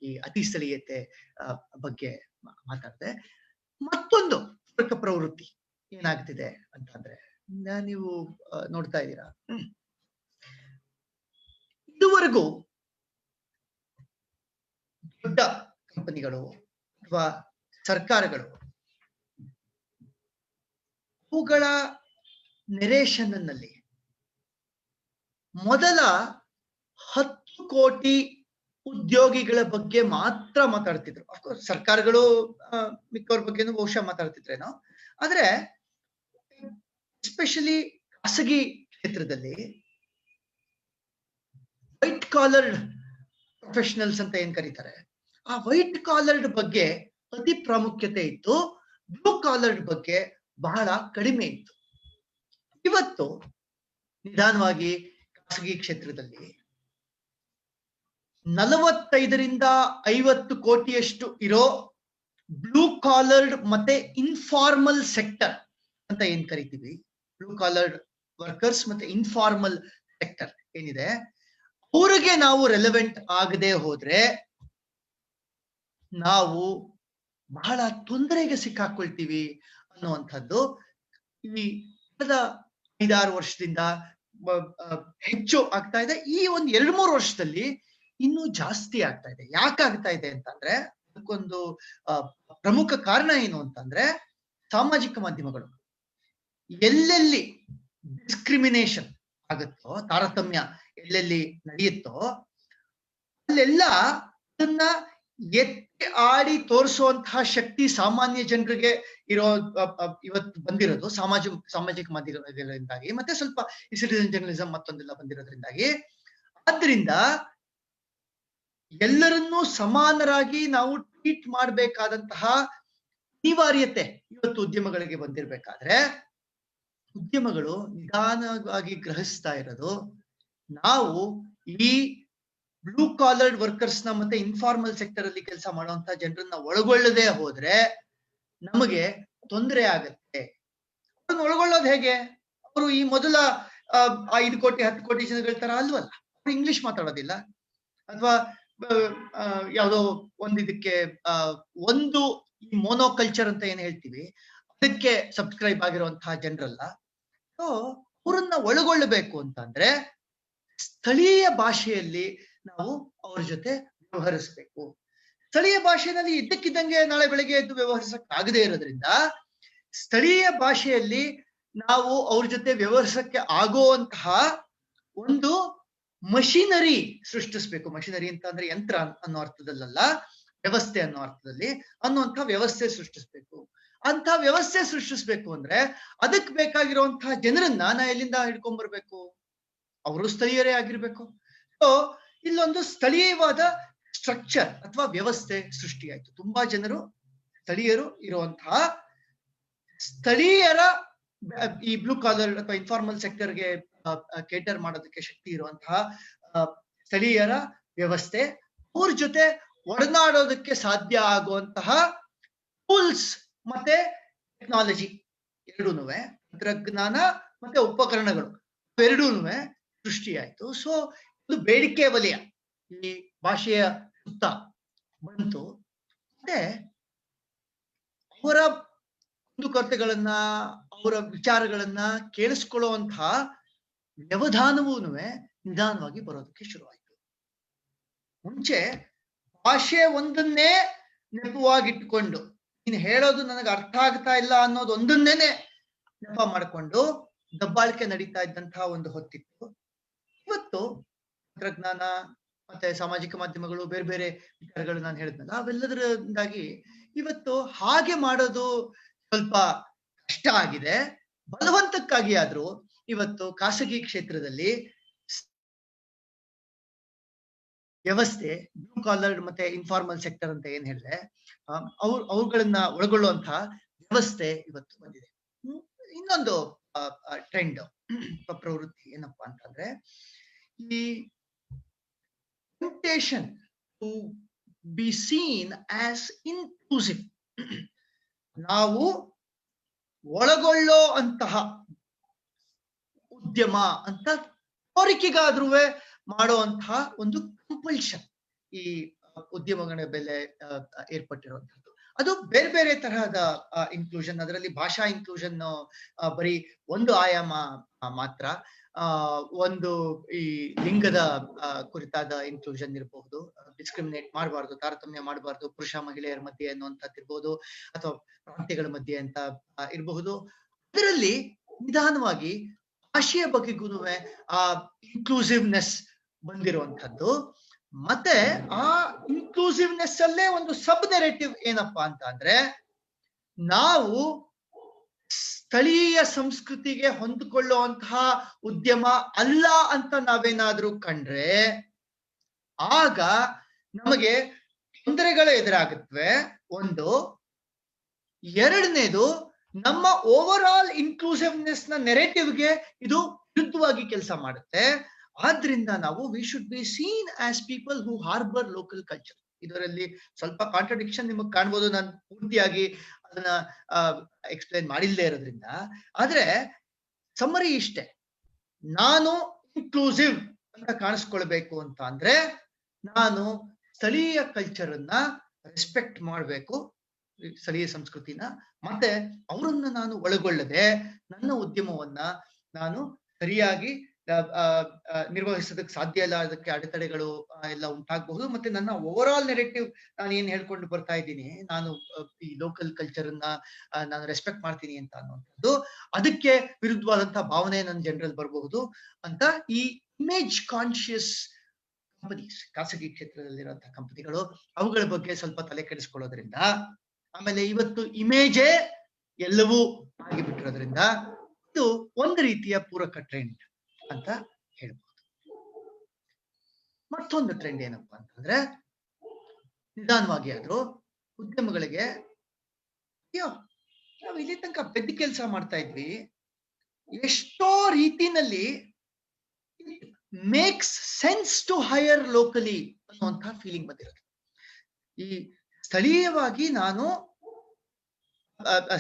ಈ ಅತಿ ಸ್ಥಳೀಯತೆ ಬಗ್ಗೆ ಮಾತಾಡಿದೆ. ಮತ್ತೊಂದು ಪೂರಕ ಪ್ರವೃತ್ತಿ ಏನಾಗ್ತಿದೆ ಅಂತಂದ್ರೆ, ನೀವು ನೋಡ್ತಾ ಇದ್ದೀರಾ, ಇದುವರೆಗೂ ದೊಡ್ಡ ಕಂಪನಿಗಳು ಅಥವಾ ಸರ್ಕಾರಗಳು ಅವುಗಳ ನೆರೇಷನ್ನಲ್ಲಿ ಮೊದಲ 10 ಕೋಟಿ ಉದ್ಯೋಗಿಗಳ ಬಗ್ಗೆ ಮಾತ್ರ ಮಾತಾಡ್ತಿದ್ರು. ಅಫ್ಕೋರ್ಸ್ ಸರ್ಕಾರಗಳು ಮಿಕ್ಕವ್ರ ಬಗ್ಗೆನೂ ಬಹುಶಃ ಮಾತಾಡ್ತಿದ್ರೇನೋ, ಆದ್ರೆ ಎಸ್ಪೆಷಲಿ ಖಾಸಗಿ ಕ್ಷೇತ್ರದಲ್ಲಿ ವೈಟ್ ಕಾಲರ್ಡ್ ಪ್ರೊಫೆಷನಲ್ಸ್ ಅಂತ ಏನ್ ಕರೀತಾರೆ, ಆ ವೈಟ್ ಕಾಲರ್ಡ್ ಬಗ್ಗೆ ಅತಿ ಪ್ರಾಮುಖ್ಯತೆ ಇತ್ತು, ಬ್ಲೂ ಕಾಲರ್ಡ್ ಬಗ್ಗೆ ಬಹಳ ಕಡಿಮೆ ಇತ್ತು. ಇವತ್ತು ನಿಧಾನವಾಗಿ ಖಾಸಗಿ ಕ್ಷೇತ್ರದಲ್ಲಿ 45ರಿಂದ 50 ಕೋಟಿಯಷ್ಟು ಇರೋ ಬ್ಲೂ ಕಾಲರ್ಡ್ ಮತ್ತೆ ಇನ್ಫಾರ್ಮಲ್ ಸೆಕ್ಟರ್ ಅಂತ ಏನ್ ಕರಿತೀವಿ, ಬ್ಲೂ ಕಾಲರ್ಡ್ ವರ್ಕರ್ಸ್ ಮತ್ತೆ ಇನ್ಫಾರ್ಮಲ್ ಸೆಕ್ಟರ್ ಏನಿದೆ, ಅವ್ರಿಗೆ ನಾವು ರೆಲೆವೆಂಟ್ ಆಗದೆ ಹೋದ್ರೆ ನಾವು ಬಹಳ ತೊಂದರೆಗೆ ಸಿಕ್ಕಾಕೊಳ್ತೀವಿ ಅನ್ನುವಂಥದ್ದು ಈ ಕಳೆದ 5-6 ವರ್ಷದಿಂದ ಹೆಚ್ಚು ಆಗ್ತಾ ಇದೆ. ಈ ಒಂದು 2-3 ವರ್ಷದಲ್ಲಿ ಇನ್ನೂ ಜಾಸ್ತಿ ಆಗ್ತಾ ಇದೆ. ಯಾಕಾಗ್ತಾ ಇದೆ ಅಂತಂದ್ರೆ ಅದಕ್ಕೊಂದು ಪ್ರಮುಖ ಕಾರಣ ಏನು ಅಂತಂದ್ರೆ, ಸಾಮಾಜಿಕ ಮಾಧ್ಯಮಗಳು ಎಲ್ಲೆಲ್ಲಿ ಡಿಸ್ಕ್ರಿಮಿನೇಷನ್ ಆಗುತ್ತೋ, ತಾರತಮ್ಯ ಎಲ್ಲೆಲ್ಲಿ ನಡೆಯುತ್ತೋ ಅಲ್ಲೆಲ್ಲ ಅದನ್ನ ಎತ್ತಿ ಆಡಿ ತೋರಿಸುವಂತಹ ಶಕ್ತಿ ಸಾಮಾನ್ಯ ಜನರಿಗೆ ಇರೋ ಇವತ್ತು ಬಂದಿರೋದು ಸಾಮಾಜಿಕ ಮಾಧ್ಯಮಗಳಿಂದಾಗಿ, ಮತ್ತೆ ಸ್ವಲ್ಪ ಈ ಸಿಟಿಜನ್ ಜರ್ನಲಿಸಂ ಮತ್ತೊಂದೆಲ್ಲ ಬಂದಿರೋದ್ರಿಂದಾಗಿ. ಆದ್ರಿಂದ ಎಲ್ಲರನ್ನೂ ಸಮಾನರಾಗಿ ನಾವು ಟ್ರೀಟ್ ಮಾಡಬೇಕಾದಂತಹ ಅನಿವಾರ್ಯತೆ ಇವತ್ತು ಉದ್ಯಮಗಳಿಗೆ ಬಂದಿರಬೇಕಾದ್ರೆ, ಉದ್ಯಮಗಳು ನಿಧಾನವಾಗಿ ಗ್ರಹಿಸ್ತಾ ಇರೋದು, ನಾವು ಈ ಬ್ಲೂ ಕಾಲರ್ಡ್ ವರ್ಕರ್ಸ್ ನ ಮತ್ತೆ ಇನ್ಫಾರ್ಮಲ್ ಸೆಕ್ಟರ್ ಅಲ್ಲಿ ಕೆಲಸ ಮಾಡುವಂತಹ ಜನರನ್ನ ಒಳಗೊಳ್ಳದೆ ಹೋದ್ರೆ ನಮಗೆ ತೊಂದರೆ ಆಗತ್ತೆ. ಅವ್ರನ್ನ ಒಳಗೊಳ್ಳೋದು ಹೇಗೆ? ಅವರು ಈ ಮೊದಲ 5 ಕೋಟಿ 10 ಕೋಟಿ ಜನಗಳ ತರ ಅಲ್ವಲ್ಲ. ಅವ್ರು ಇಂಗ್ಲಿಷ್ ಮಾತಾಡೋದಿಲ್ಲ, ಅಥವಾ ಯಾವುದೋ ಒಂದಿದಕ್ಕೆ ಒಂದು ಈ ಮೋನೋಕಲ್ಚರ್ ಅಂತ ಏನ್ ಹೇಳ್ತೀವಿ ಅದಕ್ಕೆ ಸಬ್ಸ್ಕ್ರೈಬ್ ಆಗಿರುವಂತಹ ಜನರಲ್ಲ. ಸೊ ಅವರನ್ನ ಒಳಗೊಳ್ಳಬೇಕು ಅಂತಂದ್ರೆ ಸ್ಥಳೀಯ ಭಾಷೆಯಲ್ಲಿ ನಾವು ಅವ್ರ ಜೊತೆ ವ್ಯವಹರಿಸ್ಬೇಕು. ಸ್ಥಳೀಯ ಭಾಷೆಯಲ್ಲಿ ಇದ್ದಕ್ಕಿದ್ದಂಗೆ ನಾಳೆ ಬೆಳಗ್ಗೆ ಎದ್ದು ವ್ಯವಹರಿಸಕ್ ಆಗದೆ ಇರೋದ್ರಿಂದ ಸ್ಥಳೀಯ ಭಾಷೆಯಲ್ಲಿ ನಾವು ಅವ್ರ ಜೊತೆ ವ್ಯವಹರಿಸಕ್ಕೆ ಆಗುವಂತಹ ಒಂದು ಮಷಿನರಿ ಸೃಷ್ಟಿಸ್ಬೇಕು. ಮಷಿನರಿ ಅಂತ ಅಂದ್ರೆ ಯಂತ್ರ ಅನ್ನೋ ಅರ್ಥದಲ್ಲ, ವ್ಯವಸ್ಥೆ ಅನ್ನೋ ಅರ್ಥದಲ್ಲಿ ಅನ್ನುವಂತಹ ವ್ಯವಸ್ಥೆ ಸೃಷ್ಟಿಸ್ಬೇಕು. ಅಂತ ವ್ಯವಸ್ಥೆ ಸೃಷ್ಟಿಸ್ಬೇಕು ಅಂದ್ರೆ ಅದಕ್ಕೆ ಬೇಕಾಗಿರುವಂತಹ ಜನರನ್ನ ನಾ ಎಲ್ಲಿಂದ ಹಿಡ್ಕೊಂಡ್ ಬರ್ಬೇಕು? ಅವರು ಸ್ಥಳೀಯರೇ ಆಗಿರ್ಬೇಕು. ಸೊ ಇಲ್ಲೊಂದು ಸ್ಥಳೀಯವಾದ ಸ್ಟ್ರಕ್ಚರ್ ಅಥವಾ ವ್ಯವಸ್ಥೆ ಸೃಷ್ಟಿಯಾಯ್ತು. ತುಂಬಾ ಜನರು ಸ್ಥಳೀಯರು ಇರುವಂತಹ ಸ್ಥಳೀಯರ ಈ ಬ್ಲೂ ಕಾಲರ್ ಅಥವಾ ಇನ್ಫಾರ್ಮಲ್ ಸೆಕ್ಟರ್ಗೆ ಕೇಟರ್ ಮಾಡೋದಕ್ಕೆ ಶಕ್ತಿ ಇರುವಂತಹ ಸ್ಥಳೀಯರ ವ್ಯವಸ್ಥೆ, ಅವ್ರ ಜೊತೆ ಒಡನಾಡೋದಕ್ಕೆ ಸಾಧ್ಯ ಆಗುವಂತಹ ಟೂಲ್ಸ್ ಮತ್ತೆ ಟೆಕ್ನಾಲಜಿ ಎರಡೂನುವೆ, ತಂತ್ರಜ್ಞಾನ ಮತ್ತೆ ಉಪಕರಣಗಳು ಎರಡೂನುವೆ ಸೃಷ್ಟಿಯಾಯ್ತು. ಸೊ ಇದು ಬೇಡಿಕೆ ವಲಯ ಈ ಭಾಷೆಯ ಸುತ್ತ ಬಂತು. ಮತ್ತೆ ಅವರ ಕುಂದುಕೊರತೆಗಳನ್ನ ಅವರ ವಿಚಾರಗಳನ್ನ ಕೇಳಿಸ್ಕೊಳ್ಳುವಂತಹ ವ್ಯವಧಾನವೂ ನಿಧಾನವಾಗಿ ಬರೋದಕ್ಕೆ ಶುರುವಾಯ್ತು. ಮುಂಚೆ ಭಾಷೆ ಒಂದನ್ನೇ ನೆಪವಾಗಿಟ್ಕೊಂಡು ನೀನು ಹೇಳೋದು ನನಗೆ ಅರ್ಥ ಆಗ್ತಾ ಇಲ್ಲ ಅನ್ನೋದು ಒಂದನ್ನೇನೆ ನೆಪ ಮಾಡಿಕೊಂಡು ದಬ್ಬಾಳಿಕೆ ನಡೀತಾ ಇದ್ದಂತಹ ಒಂದು ಹೊತ್ತಿತ್ತು. ಇವತ್ತು ತಂತ್ರಜ್ಞಾನ ಮತ್ತೆ ಸಾಮಾಜಿಕ ಮಾಧ್ಯಮಗಳು ಬೇರೆ ಬೇರೆ ವಿಚಾರಗಳು ನಾನು ಹೇಳಿದ್ನಲ್ಲ, ಅವೆಲ್ಲದರಿಂದಾಗಿ ಇವತ್ತು ಹಾಗೆ ಮಾಡೋದು ಸ್ವಲ್ಪ ಕಷ್ಟ ಆಗಿದೆ. ಬಲವಂತಕ್ಕಾಗಿ ಆದ್ರೂ ಇವತ್ತು ಖಾಸಗಿ ಕ್ಷೇತ್ರದಲ್ಲಿ ವ್ಯವಸ್ಥೆ ಬ್ಲೂ ಕಾಲರ್ಡ್ ಮತ್ತೆ ಇನ್ಫಾರ್ಮಲ್ ಸೆಕ್ಟರ್ ಅಂತ ಏನ್ ಹೇಳಿದೆ, ಅವುಗಳನ್ನ ಒಳಗೊಳ್ಳುವಂತಹ ವ್ಯವಸ್ಥೆ ಇವತ್ತು ಬಂದಿದೆ. ಇನ್ನೊಂದು ಟ್ರೆಂಡ್ ಪ್ರವೃತ್ತಿ ಏನಪ್ಪಾ ಅಂತಂದ್ರೆ, ಈ temptation to be seen as inclusive, ನಾವು ಒಳಗೊಳ್ಳೋ ಅಂತಹ ಉದ್ಯಮ ಅಂತ ತೋರಿಕೆಗಾದ್ರೂ ಮಾಡುವಂತಹ ಒಂದು ಕಂಪಲ್ಷನ್ ಈ ಉದ್ಯಮಗಳ ಬೆಲೆ ಏರ್ಪಟ್ಟಿರುವಂತದ್ದು. ಅದು ಬೇರೆ ಬೇರೆ ತರಹದ ಇನ್ಕ್ಲೂಷನ್, ಅದರಲ್ಲಿ ಭಾಷಾ ಇನ್ಕ್ಲೂಷನ್ ಬರೀ ಒಂದು ಆಯಾಮ ಮಾತ್ರ, ಒಂದು ಈ ಲಿಂಗದ ಕುರಿತಾದ ಇನ್ಕ್ಲೂಷನ್ ಇರಬಹುದು, ಡಿಸ್ಕ್ರಿಮಿನೇಟ್ ಮಾಡಬಾರ್ದು, ತಾರತಮ್ಯ ಮಾಡಬಾರ್ದು ಪುರುಷ ಮಹಿಳೆಯರ ಮಧ್ಯೆ ಅನ್ನುವಂಥದ್ದು ಇರ್ಬೋದು, ಅಥವಾ ಪ್ರಾಂತ್ಯಗಳ ಮಧ್ಯೆ ಅಂತ ಇರಬಹುದು. ಅದರಲ್ಲಿ ನಿಧಾನವಾಗಿ ಭಾಷೆಯ ಬಗೆಗೂ ಆ ಇನ್ಕ್ಲೂಸಿವ್ನೆಸ್ ಬಂದಿರುವಂಥದ್ದು. ಮತ್ತೆ ಆ ಇನ್ಕ್ಲೂಸಿವ್ನೆಸ್ ಅಲ್ಲೇ ಒಂದು ಸಬ್ ನೆರೇಟಿವ್ ಏನಪ್ಪಾ ಅಂತ ಅಂದ್ರೆ, ನಾವು ಸ್ಥಳೀಯ ಸಂಸ್ಕೃತಿಗೆ ಹೊಂದಿಕೊಳ್ಳುವಂತಹ ಉದ್ಯಮ ಅಲ್ಲ ಅಂತ ನಾವೇನಾದ್ರೂ ಕಂಡ್ರೆ ಆಗ ನಮಗೆ ತೊಂದರೆಗಳು ಎದುರಾಗುತ್ತವೆ. ಒಂದು. ಎರಡನೇದು, ನಮ್ಮ ಓವರ್ ಆಲ್ ಇನ್ಕ್ಲೂಸಿವ್ನೆಸ್ ನ ನೆರೇಟಿವ್ಗೆ ಇದು ವಿರುದ್ಧವಾಗಿ ಕೆಲಸ ಮಾಡುತ್ತೆ. ಆದ್ರಿಂದ ನಾವು we should be seen as people who harbour local culture. ಇದರಲ್ಲಿ ಸ್ವಲ್ಪ ಕಾಂಟ್ರಡಿಕ್ಷನ್ ನಿಮಗೆ ಕಾಣ್ಬೋದು, ನಾನು ಪೂರ್ತಿಯಾಗಿ ಅದನ್ನ ಎಕ್ಸ್ಪ್ಲೈನ್ ಮಾಡಿಲ್ಲದೆ ಇರೋದ್ರಿಂದ. ಆದ್ರೆ ಸಮ್ಮರಿ ಇಷ್ಟೇ, ನಾನು ಇನ್ಕ್ಲೂಸಿವ್ ಅಂತ ಕಾಣಿಸ್ಕೊಳ್ಬೇಕು ಅಂತ ಅಂದ್ರೆ ನಾನು ಸ್ಥಳೀಯ ಕಲ್ಚರ್ ಅನ್ನ ರೆಸ್ಪೆಕ್ಟ್ ಮಾಡಬೇಕು, ಸ್ಥಳೀಯ ಸಂಸ್ಕೃತಿನ, ಮತ್ತೆ ಅವರನ್ನ ನಾನು ಒಳಗೊಳ್ಳದೆ ನನ್ನ ಉದ್ಯಮವನ್ನ ನಾನು ಸರಿಯಾಗಿ ನಿರ್ವಹಿಸೋದಕ್ಕೆ ಸಾಧ್ಯ ಇಲ್ಲ. ಅದಕ್ಕೆ ಅಡೆತಡೆಗಳು ಎಲ್ಲ ಉಂಟಾಗಬಹುದು. ಮತ್ತೆ ನನ್ನ ಓವರ್ ಆಲ್ ನೆರೇಟಿವ್ ನಾನು ಏನ್ ಹೇಳ್ಕೊಂಡು ಬರ್ತಾ ಇದ್ದೀನಿ, ನಾನು ಈ ಲೋಕಲ್ ಕಲ್ಚರ್ ಅನ್ನ ನಾನು ರೆಸ್ಪೆಕ್ಟ್ ಮಾಡ್ತೀನಿ ಅಂತ ಅನ್ನುವಂಥದ್ದು, ಅದಕ್ಕೆ ವಿರುದ್ಧವಾದಂತಹ ಭಾವನೆ ನನ್ನ ಜನರಲ್ಲಿ ಬರಬಹುದು ಅಂತ ಈ ಇಮೇಜ್ ಕಾನ್ಶಿಯಸ್ ಕಂಪನೀಸ್, ಖಾಸಗಿ ಕ್ಷೇತ್ರದಲ್ಲಿರುವಂತಹ ಕಂಪನಿಗಳು, ಅವುಗಳ ಬಗ್ಗೆ ಸ್ವಲ್ಪ ತಲೆ ಕೆಡಿಸ್ಕೊಳ್ಳೋದ್ರಿಂದ, ಆಮೇಲೆ ಇವತ್ತು ಇಮೇಜೇ ಎಲ್ಲವೂ ಆಗಿಬಿಟ್ಟಿರೋದ್ರಿಂದ ಇದು ಒಂದು ರೀತಿಯ ಪೂರಕ ಟ್ರೆಂಡ್ ಅಂತ ಹೇಳ್ಬೋದು. ಮತ್ತೊಂದು ಟ್ರೆಂಡ್ ಏನಪ್ಪಾ ಅಂತಂದ್ರೆ, ನಿಧಾನವಾಗಿ ಆದ್ರೂ ಉದ್ಯಮಗಳಿಗೆ ಅಯ್ಯೋ ನಾವು ಇಲ್ಲಿ ತನಕ ಬೆದ್ದ ಕೆಲಸ ಮಾಡ್ತಾ ಇದ್ವಿ, ಎಷ್ಟೋ ರೀತಿನಲ್ಲಿ makes sense to hire locally ಅನ್ನುವಂತಹ ಫೀಲಿಂಗ್ ಬಂದಿರುತ್ತೆ. ಈ ಸ್ಥಳೀಯವಾಗಿ ನಾನು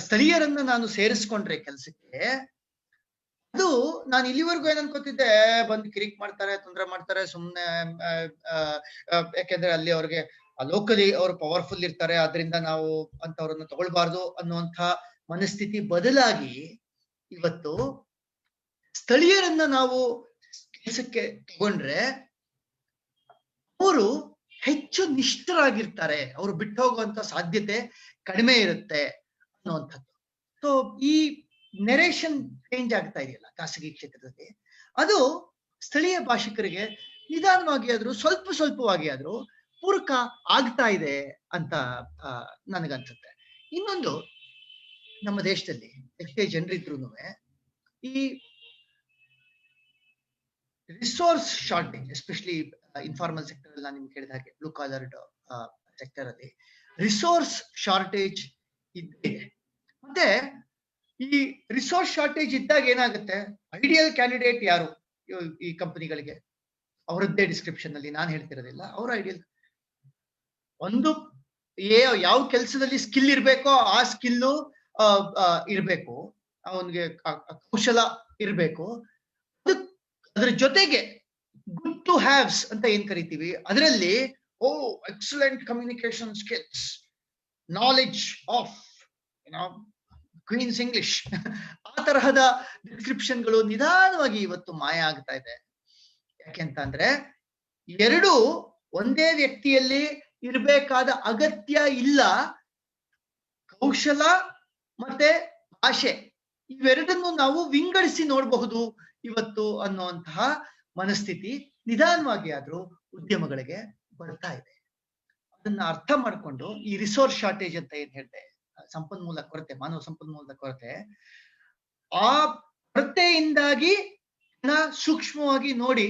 ಸ್ಥಳೀಯರನ್ನ ನಾನು ಸೇರಿಸ್ಕೊಂಡ್ರೆ ಕೆಲಸಕ್ಕೆ, ಅದು ನಾನು ಇಲ್ಲಿವರೆಗೂ ಏನ್ ಅನ್ಕೋತಿದ್ದೆ, ಬಂದು ಕಿರಿಕ್ ಮಾಡ್ತಾರೆ, ತೊಂದರೆ ಮಾಡ್ತಾರೆ ಸುಮ್ನೆ, ಯಾಕೆಂದ್ರೆ ಅಲ್ಲಿ ಅವ್ರಿಗೆ ಲೋಕಲಿ ಅವ್ರು ಪವರ್ಫುಲ್ ಇರ್ತಾರೆ, ಆದ್ರಿಂದ ನಾವು ಅಂತವ್ರನ್ನ ತಗೊಳ್ಬಾರ್ದು ಅನ್ನುವಂಥ ಮನಸ್ಥಿತಿ ಬದಲಾಗಿ ಇವತ್ತು ಸ್ಥಳೀಯರನ್ನ ನಾವು ಕೆಲಸಕ್ಕೆ ತಗೊಂಡ್ರೆ ಅವರು ಹೆಚ್ಚು ನಿಷ್ಠರಾಗಿರ್ತಾರೆ, ಅವರು ಬಿಟ್ಟು ಹೋಗುವಂತ ಸಾಧ್ಯತೆ ಕಡಿಮೆ ಇರುತ್ತೆ ಅನ್ನುವಂಥದ್ದು. ಸೊ ಈ ನೆರೇಷನ್ ಚೇಂಜ್ ಆಗ್ತಾ ಇದೆಯಲ್ಲ ಖಾಸಗಿ ಕ್ಷೇತ್ರದಲ್ಲಿ, ಅದು ಸ್ಥಳೀಯ ಭಾಷಿಕರಿಗೆ ನಿಧಾನವಾಗಿ ಆದ್ರೂ ಸ್ವಲ್ಪವಾಗಿ ಆದ್ರೂ ಪೂರಕ ಆಗ್ತಾ ಇದೆ ಅಂತ ನನಗನ್ಸುತ್ತೆ. ಇನ್ನೊಂದು, ನಮ್ಮ ದೇಶದಲ್ಲಿ ಎಷ್ಟೇ ಜನರಿದ್ರು ಈ resource shortage, especially informal sector ಅಲ್ಲಿ ನಾನು ನಿಮ್ಗೆ ಹೇಳಿದ ಹಾಗೆ ಬ್ಲೂ ಕಾಲರ್ಡ್ ಸೆಕ್ಟರ್ ಅಲ್ಲಿ ರಿಸೋರ್ಸ್ ಶಾರ್ಟೇಜ್ ಇದೆ. ಮತ್ತೆ ಈ ರಿಸೋರ್ಸ್ ಶಾರ್ಟೇಜ್ ಇದ್ದಾಗ ಏನಾಗುತ್ತೆ, ಐಡಿಯಲ್ ಕ್ಯಾಂಡಿಡೇಟ್ ಯಾರು ಈ ಕಂಪನಿಗಳಿಗೆ, ಅವರದ್ದೇ ಡಿಸ್ಕ್ರಿಪ್ಷನ್ ಅಲ್ಲಿ ನಾನು ಹೇಳ್ತಿರೋದಿಲ್ಲ, ಅವರ ಐಡಿಯಲ್ ಒಂದು ಯಾವ ಕೆಲಸದಲ್ಲಿ ಸ್ಕಿಲ್ ಇರ್ಬೇಕೋ ಆ ಸ್ಕಿಲ್ಲು ಇರ್ಬೇಕು, ಅವನಿಗೆ ಕೌಶಲ ಇರ್ಬೇಕು. ಅದ್ರ ಜೊತೆಗೆ ಗುಡ್ ಟು ಹ್ಯಾವ್ಸ್ ಅಂತ ಏನ್ ಕರಿತೀವಿ, ಅದರಲ್ಲಿ excellent communication skills, knowledge of Queen's English, ಆ ತರಹದ ಡಿಸ್ಕ್ರಿಪ್ಷನ್ಗಳು ನಿಧಾನವಾಗಿ ಇವತ್ತು ಮಾಯ ಆಗ್ತಾ ಇದೆ. ಯಾಕೆಂತಂದ್ರೆ ಎರಡು ಒಂದೇ ವ್ಯಕ್ತಿಯಲ್ಲಿ ಇರಬೇಕಾದ ಅಗತ್ಯ ಇಲ್ಲ. ಕೌಶಲ ಮತ್ತೆ ಭಾಷೆ ಇವೆರಡನ್ನು ನಾವು ವಿಂಗಡಿಸಿ ನೋಡಬಹುದು ಇವತ್ತು ಅನ್ನುವಂತಹ ಮನಸ್ಥಿತಿ ನಿಧಾನವಾಗಿ ಆದ್ರೂ ಉದ್ಯಮಗಳಿಗೆ ಬರ್ತಾ ಇದೆ. ಅದನ್ನ ಅರ್ಥ ಮಾಡ್ಕೊಂಡು ಈ ರಿಸೋರ್ಸ್ ಶಾರ್ಟೇಜ್ ಅಂತ ಏನ್ ಹೇಳ್ತೆ, ಸಂಪನ್ಮೂಲ ಕೊರತೆ, ಮಾನವ ಸಂಪನ್ಮೂಲದ ಕೊರತೆ, ಆ ಕೊರತೆಯಿಂದಾಗಿ ಸೂಕ್ಷ್ಮವಾಗಿ ನೋಡಿ,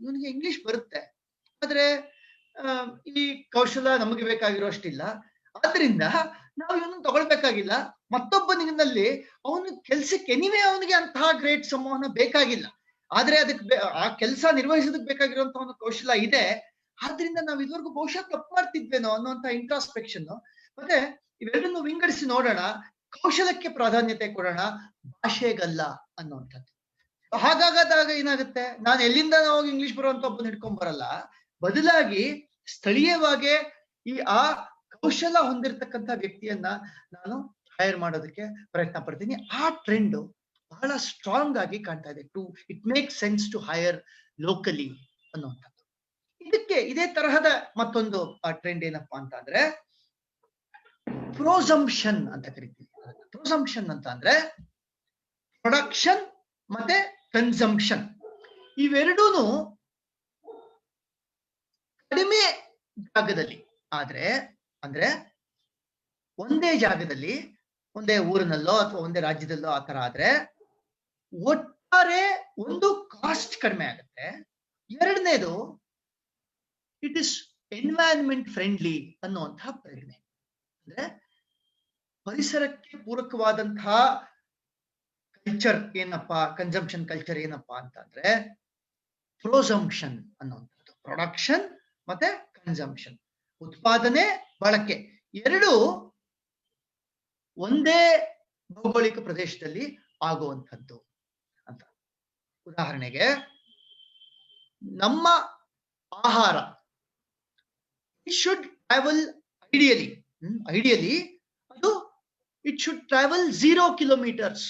ಇವನಿಗೆ ಇಂಗ್ಲಿಷ್ ಬರುತ್ತೆ, ಆದ್ರೆ ಈ ಕೌಶಲ ನಮಗೆ ಬೇಕಾಗಿರೋಷ್ಟಿಲ್ಲ, ಆದ್ರಿಂದ ನಾವು ಇವನನ್ನು ತಗೊಳ್ಬೇಕಾಗಿಲ್ಲ. ಮತ್ತೊಬ್ಬನಿನಲ್ಲಿ ಅವನು ಕೆಲ್ಸಕ್ಕೆ ಎನಿವೇ ಅವನಿಗೆ ಅಂತಹ ಗ್ರೇಟ್ ಸಂವಹನ ಬೇಕಾಗಿಲ್ಲ, ಆದ್ರೆ ಅದಕ್ಕೆ ಆ ಕೆಲಸ ನಿರ್ವಹಿಸೋದಕ್ಕೆ ಬೇಕಾಗಿರುವಂತಹ ಒಂದು ಕೌಶಲ ಇದೆ. ಆದ್ರಿಂದ ನಾವು ಇದುವರೆಗೂ ಬಹುಶಃ ತಪ್ಪು ಮಾಡ್ತಿದ್ವೇನೋ ಅನ್ನುವಂತ ಇಂಟ್ರಾಸ್ಪೆಕ್ಷನ್. ಮತ್ತೆ ಇವೆರಡನ್ನು ವಿಂಗಡಿಸಿ ನೋಡೋಣ, ಕೌಶಲಕ್ಕೆ ಪ್ರಾಧಾನ್ಯತೆ ಕೊಡೋಣ, ಭಾಷೆಗಲ್ಲ ಅನ್ನುವಂಥದ್ದು. ಹಾಗಾಗದಾಗ ಏನಾಗುತ್ತೆ, ನಾನು ಎಲ್ಲಿಂದ ಹೋಗಿ ಇಂಗ್ಲಿಷ್ ಬರುವಂತ ಒಬ್ಬನ ಹಿಡ್ಕೊಂಡ್ ಬರಲ್ಲ, ಬದಲಾಗಿ ಸ್ಥಳೀಯವಾಗಿ ಆ ಕೌಶಲ ಹೊಂದಿರತಕ್ಕಂತ ವ್ಯಕ್ತಿಯನ್ನ ನಾನು ಹೈರ್ ಮಾಡೋದಕ್ಕೆ ಪ್ರಯತ್ನ ಪಡ್ತೀನಿ. ಆ ಟ್ರೆಂಡ್ ಬಹಳ ಸ್ಟ್ರಾಂಗ್ ಆಗಿ ಕಾಣ್ತಾ ಇದೆ. It make sense to hire locally ಅನ್ನುವಂಥದ್ದು. ಇದಕ್ಕೆ ಇದೇ ತರಹದ ಮತ್ತೊಂದು ಟ್ರೆಂಡ್ ಏನಪ್ಪಾ ಅಂತ ಅಂದ್ರೆ ಪ್ರೋಸಂಪ್ಷನ್ ಅಂತ ಕರಿತೀವಿ. ಪ್ರೋಸಂಪ್ಷನ್ ಅಂತ ಅಂದ್ರೆ ಪ್ರೊಡಕ್ಷನ್ ಮತ್ತೆ ಕನ್ಸಂಪ್ಷನ್ ಇವೆರಡೂನು ಕಡಿಮೆ ಜಾಗದಲ್ಲಿ ಆದ್ರೆ, ಅಂದ್ರೆ ಒಂದೇ ಜಾಗದಲ್ಲಿ ಒಂದೇ ಊರಿನಲ್ಲೋ ಅಥವಾ ಒಂದೇ ರಾಜ್ಯದಲ್ಲೋ ಆ ತರ ಆದ್ರೆ ಒಟ್ಟಾರೆ ಒಂದು ಕಾಸ್ಟ್ ಕಡಿಮೆ ಆಗುತ್ತೆ, ಎರಡನೇದು ಇಟ್ ಇಸ್ ಎನ್ವೈರನ್ಮೆಂಟ್ ಫ್ರೆಂಡ್ಲಿ ಅನ್ನುವಂತಹ ಪ್ರೇರಣೆ. ಅಂದ್ರೆ ಪರಿಸರಕ್ಕೆ ಪೂರಕವಾದಂತಹ ಕಲ್ಚರ್ ಏನಪ್ಪಾ, ಕನ್ಸಂಪ್ಷನ್ ಕಲ್ಚರ್ ಏನಪ್ಪಾ ಅಂತಂದ್ರೆ ಪ್ರೋಸಂಪ್ಷನ್ ಅನ್ನುವಂಥದ್ದು. ಪ್ರೊಡಕ್ಷನ್ ಮತ್ತೆ ಕನ್ಸಂಪ್ಷನ್, ಉತ್ಪಾದನೆ ಬಳಕೆ ಎರಡು ಒಂದೇ ಭೌಗೋಳಿಕ ಪ್ರದೇಶದಲ್ಲಿ ಆಗುವಂಥದ್ದು ಅಂತ. ಉದಾಹರಣೆಗೆ ನಮ್ಮ ಆಹಾರ ಇಟ್ ಶುಡ್ ಟ್ರಾವೆಲ್ ಐಡಿಯಲಿ ಅದು ಇಟ್ ಶುಡ್ ಟ್ರಾವೆಲ್ 0 ಕಿಲೋಮೀಟರ್ಸ್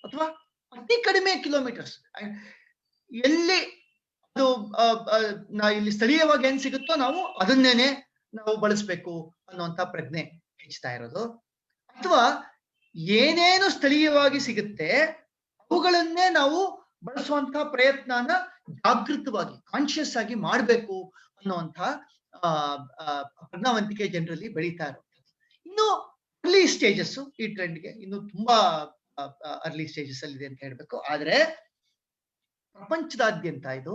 ಅಥವಾ ಅತಿ ಕಡಿಮೆ ಕಿಲೋಮೀಟರ್ಸ್. ಎಲ್ಲಿ ಅದು ಇಲ್ಲಿ ಸ್ಥಳೀಯವಾಗಿ ಏನ್ ಸಿಗುತ್ತೋ ನಾವು ಅದನ್ನೇನೆ ನಾವು ಬಳಸ್ಬೇಕು ಅನ್ನುವಂತ ಪ್ರಜ್ಞೆ ಹೆಚ್ಚುತ್ತಾ ಇರೋದು, ಅಥವಾ ಏನೇನು ಸ್ಥಳೀಯವಾಗಿ ಸಿಗುತ್ತೆ ಅವುಗಳನ್ನೇ ನಾವು ಬಳಸುವಂತಹ ಪ್ರಯತ್ನನ ಜಾಗೃತವಾಗಿ ಕಾನ್ಶಿಯಸ್ ಆಗಿ ಮಾಡ್ಬೇಕು ಅನ್ನುವಂತ ಪ್ರಜ್ಞಾವಂತಿಕೆ ಜನರಲ್ಲಿ ಬೆಳೀತಾ ಇರುವಂಥದ್ದು. ಇನ್ನು ಅರ್ಲಿ ಸ್ಟೇಜಸ್ ಈ ಟ್ರೆಂಡ್ಗೆ ಇನ್ನು ತುಂಬಾ ಅರ್ಲಿ ಸ್ಟೇಜಸ್ ಅಲ್ಲಿ ಇದೆ ಅಂತ ಹೇಳ್ಬೇಕು. ಆದ್ರೆ ಪ್ರಪಂಚದಾದ್ಯಂತ ಇದು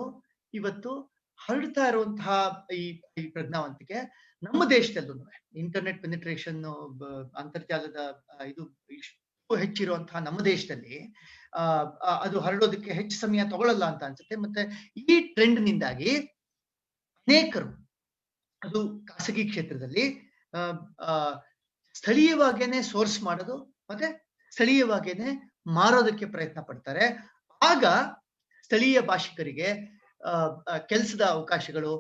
ಇವತ್ತು ಹರಡ್ತಾ ಇರುವಂತಹ ಈ ಪ್ರಜ್ಞಾವಂತಿಕೆ ನಮ್ಮ ದೇಶದಲ್ಲೂ ಇಂಟರ್ನೆಟ್ ಪೆನಿಟ್ರೇಷನ್ ಅಂತರ್ಜಾಲದ ಇದು ಹೆಚ್ಚಿರುವಂತಹ ನಮ್ಮ ದೇಶದಲ್ಲಿ ಅದು ಹರಡೋದಕ್ಕೆ ಹೆಚ್ಚು ಸಮಯ ತಗೊಳ್ಳಲ್ಲ ಅಂತ ಅನ್ಸುತ್ತೆ. ಮತ್ತೆ ಈ ಟ್ರೆಂಡ್ ನಿಂದಾಗಿ ಅನೇಕರು ಅದು ಖಾಸಗಿ ಕ್ಷೇತ್ರದಲ್ಲಿ ಸ್ಥಳೀಯವಾಗೇನೆ ಸೋರ್ಸ್ ಮಾಡೋದು ಮತ್ತೆ ಸ್ಥಳೀಯವಾಗೇನೆ ಮಾರೋದಕ್ಕೆ ಪ್ರಯತ್ನ ಪಡ್ತಾರೆ. ಆಗ ಸ್ಥಳೀಯ ಭಾಷಿಕರಿಗೆ ಕೆಲಸದ ಅವಕಾಶಗಳು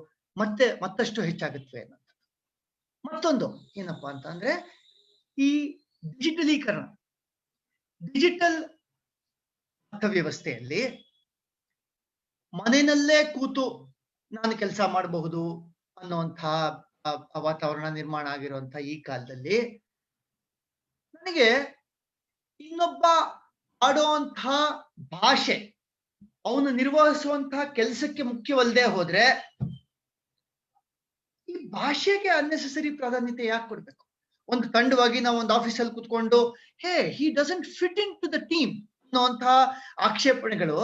ಮತ್ತಷ್ಟು ಹೆಚ್ಚಾಗುತ್ತವೆ ಅನ್ನೋದು. ಮತ್ತೊಂದು ಏನಪ್ಪಾ ಅಂತ ಅಂದ್ರೆ ಈ ಡಿಜಿಟಲೀಕರಣ, ಡಿಜಿಟಲ್ ಅರ್ಥವ್ಯವಸ್ಥೆಯಲ್ಲಿ ಮನೆಯಲ್ಲೇ ಕೂತು ನಾನು ಕೆಲಸ ಮಾಡಬಹುದು ಅನ್ನುವಂತಹ ವಾತಾವರಣ ನಿರ್ಮಾಣ ಆಗಿರುವಂತಹ ಈ ಕಾಲದಲ್ಲಿ ನನಗೆ ಇನ್ನೊಬ್ಬ ಆಡುವಂತಹ ಭಾಷೆ ಅವನು ನಿರ್ವಹಿಸುವಂತಹ ಕೆಲಸಕ್ಕೆ ಮುಖ್ಯವಲ್ಲದೆ ಹೋದ್ರೆ ಈ ಭಾಷೆಗೆ ಅನ್ನೆಸೆಸರಿ ಪ್ರಾಧಾನ್ಯತೆ ಯಾಕೆ ಕೊಡ್ಬೇಕು? ಒಂದು ತಂಡವಾಗಿ ನಾವು ಒಂದು ಆಫೀಸಲ್ಲಿ ಕುತ್ಕೊಂಡು he doesn't fit in to the team ಅನ್ನುವಂತಹ ಆಕ್ಷೇಪಣೆಗಳು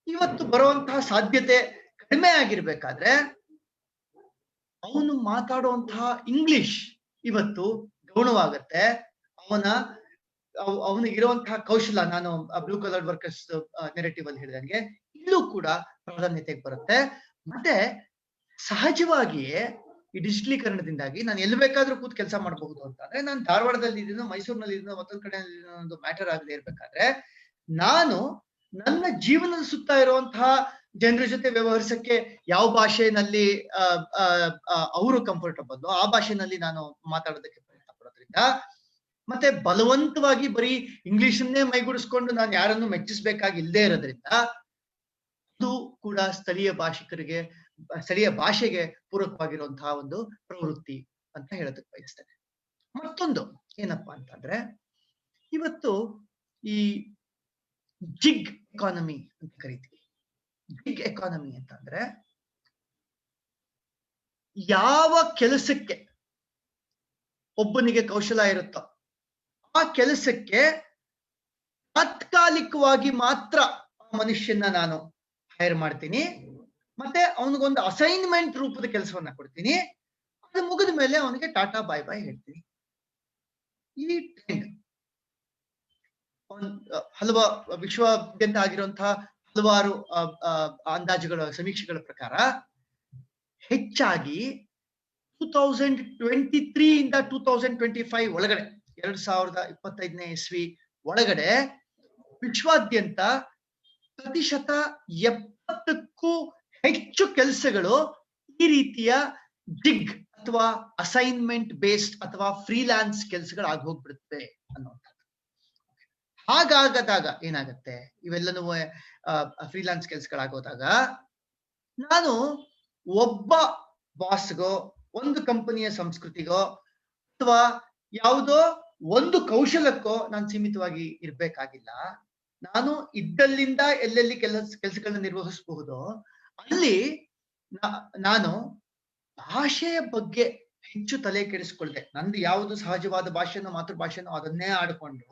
ಇವತ್ತು ಬರುವಂತಹ ಸಾಧ್ಯತೆ ಕಡಿಮೆ ಆಗಿರ್ಬೇಕಾದ್ರೆ ಅವನು ಮಾತಾಡುವಂತಹ ಇಂಗ್ಲಿಷ್ ಇವತ್ತು ಗೌಣವಾಗತ್ತೆ. ಅವನಿಗಿರುವಂತಹ ಕೌಶಲ, ನಾನು ಬ್ಲೂ ಕಲರ್ ವರ್ಕರ್ಸ್ ನೆರೆಟಿವ್ ಅಲ್ಲಿ ಹೇಳಿದಂಗೆ ಇಲ್ಲೂ ಕೂಡ ಪ್ರಾಧಾನ್ಯತೆಗೆ ಬರುತ್ತೆ. ಮತ್ತೆ ಸಹಜವಾಗಿಯೇ ಈ ಡಿಜಿಟಲೀಕರಣದಿಂದಾಗಿ ನಾನು ಎಲ್ಲಿ ಬೇಕಾದ್ರೂ ಕೂತ್ ಕೆಲಸ ಮಾಡಬಹುದು ಅಂತ ಅಂದ್ರೆ, ನಾನು ಧಾರವಾಡದಲ್ಲಿ ಇದೀನೋ ಮೈಸೂರಿನಲ್ಲಿ ಇದೀನೋ ಮತ್ತೊಂದ್ ಕಡೆ ಒಂದು ಮ್ಯಾಟರ್ ಆಗದೆ ಇರ್ಬೇಕಾದ್ರೆ ನಾನು ನನ್ನ ಜೀವನದ ಸುತ್ತ ಇರುವಂತಹ ಜನರ ಜೊತೆ ವ್ಯವಹರಿಸಕ್ಕೆ ಯಾವ ಭಾಷೆನಲ್ಲಿ ಅವರು ಕಂಫರ್ಟಬಲ್ ಆ ಭಾಷೆನಲ್ಲಿ ನಾನು ಮಾತಾಡೋದಕ್ಕೆ ಪ್ರಯತ್ನ ಪಡೋದ್ರಿಂದ, ಮತ್ತೆ ಬಲವಂತವಾಗಿ ಬರೀ ಇಂಗ್ಲಿಷನ್ನೇ ಮೈಗೂಡಿಸ್ಕೊಂಡು ನಾನು ಯಾರನ್ನು ಮೆಚ್ಚಿಸ್ಬೇಕಾಗಿ ಇಲ್ಲದೆ ಇರೋದ್ರಿಂದ ಅದು ಕೂಡ ಸ್ಥಳೀಯ ಭಾಷಿಕರಿಗೆ, ಸ್ಥಳೀಯ ಭಾಷೆಗೆ ಪೂರಕವಾಗಿರುವಂತಹ ಒಂದು ಪ್ರವೃತ್ತಿ ಅಂತ ಹೇಳೋದಕ್ಕೆ ಬಯಸ್ತೇನೆ. ಮತ್ತೊಂದು ಏನಪ್ಪಾ ಅಂತಂದ್ರೆ ಇವತ್ತು ಈ ಜಿಗ್ ಎಕಾನಮಿ ಅಂತ ಕರಿತೀವಿ. ಜಿಗ್ ಎಕಾನಮಿ ಅಂತಂದ್ರೆ ಯಾವ ಕೆಲಸಕ್ಕೆ ಒಬ್ಬನಿಗೆ ಕೌಶಲ ಇರುತ್ತೋ ಆ ಕೆಲಸಕ್ಕೆ ತಾತ್ಕಾಲಿಕವಾಗಿ ಮಾತ್ರ ಆ ಮನುಷ್ಯನ ನಾನು ಹೈರ್ ಮಾಡ್ತೀನಿ, ಮತ್ತೆ ಅವನಿಗೊಂದು ಅಸೈನ್ಮೆಂಟ್ ರೂಪದ ಕೆಲಸವನ್ನ ಕೊಡ್ತೀನಿ, ಅದು ಮುಗಿದ ಮೇಲೆ ಅವನಿಗೆ ಟಾಟಾ ಬಾಯ್ ಬಾಯ್ ಹೇಳ್ತೀನಿ. ಈ ಟ್ರೆಂಡ್ ವಿಶ್ವಾದ್ಯಂತ ಆಗಿರುವಂತಹ ಹಲವಾರು ಅಂದಾಜುಗಳ ಸಮೀಕ್ಷೆಗಳ ಪ್ರಕಾರ ಹೆಚ್ಚಾಗಿ 2023 ಇಂದ 2025 ಒಳಗಡೆ 2025ನೇ ಇಸ್ವಿ ಒಳಗಡೆ ವಿಶ್ವಾದ್ಯಂತ 70% ಹೆಚ್ಚು ಕೆಲಸಗಳು ಈ ರೀತಿಯ ಜಿಗ್ ಅಥವಾ ಅಸೈನ್ಮೆಂಟ್ ಬೇಸ್ಡ್ ಅಥವಾ ಫ್ರೀಲಾನ್ಸ್ ಕೆಲಸಗಳು ಆಗಿ ಹೋಗ್ಬಿಡುತ್ತೆ ಅನ್ನುವಂಥದ್ದು. ಹಾಗಾಗದಾಗ ಏನಾಗತ್ತೆ, ಇವೆಲ್ಲನೂ ಫ್ರೀಲಾನ್ಸ್ ಕೆಲಸಗಳಾಗೋದಾಗ ನಾನು ಒಬ್ಬ ಬಾಸ್ಗೋ, ಒಂದು ಕಂಪನಿಯ ಸಂಸ್ಕೃತಿಗೋ ಅಥವಾ ಯಾವುದೋ ಒಂದು ಕೌಶಲಕ್ಕೋ ನಾನು ಸೀಮಿತವಾಗಿ ಇರ್ಬೇಕಾಗಿಲ್ಲ. ನಾನು ಇದ್ದಲ್ಲಿಂದ ಎಲ್ಲೆಲ್ಲಿ ಕೆಲಸಗಳನ್ನ ನಿರ್ವಹಿಸಬಹುದು. ಅಲ್ಲಿ ನಾನು ಭಾಷೆಯ ಬಗ್ಗೆ ಹೆಚ್ಚು ತಲೆ ಕೆಡಿಸ್ಕೊಳ್ದೆ, ನಂದು ಯಾವುದು ಸಹಜವಾದ ಭಾಷೆನೋ ಮಾತೃಭಾಷೆನೋ ಅದನ್ನೇ ಆಡ್ಕೊಂಡು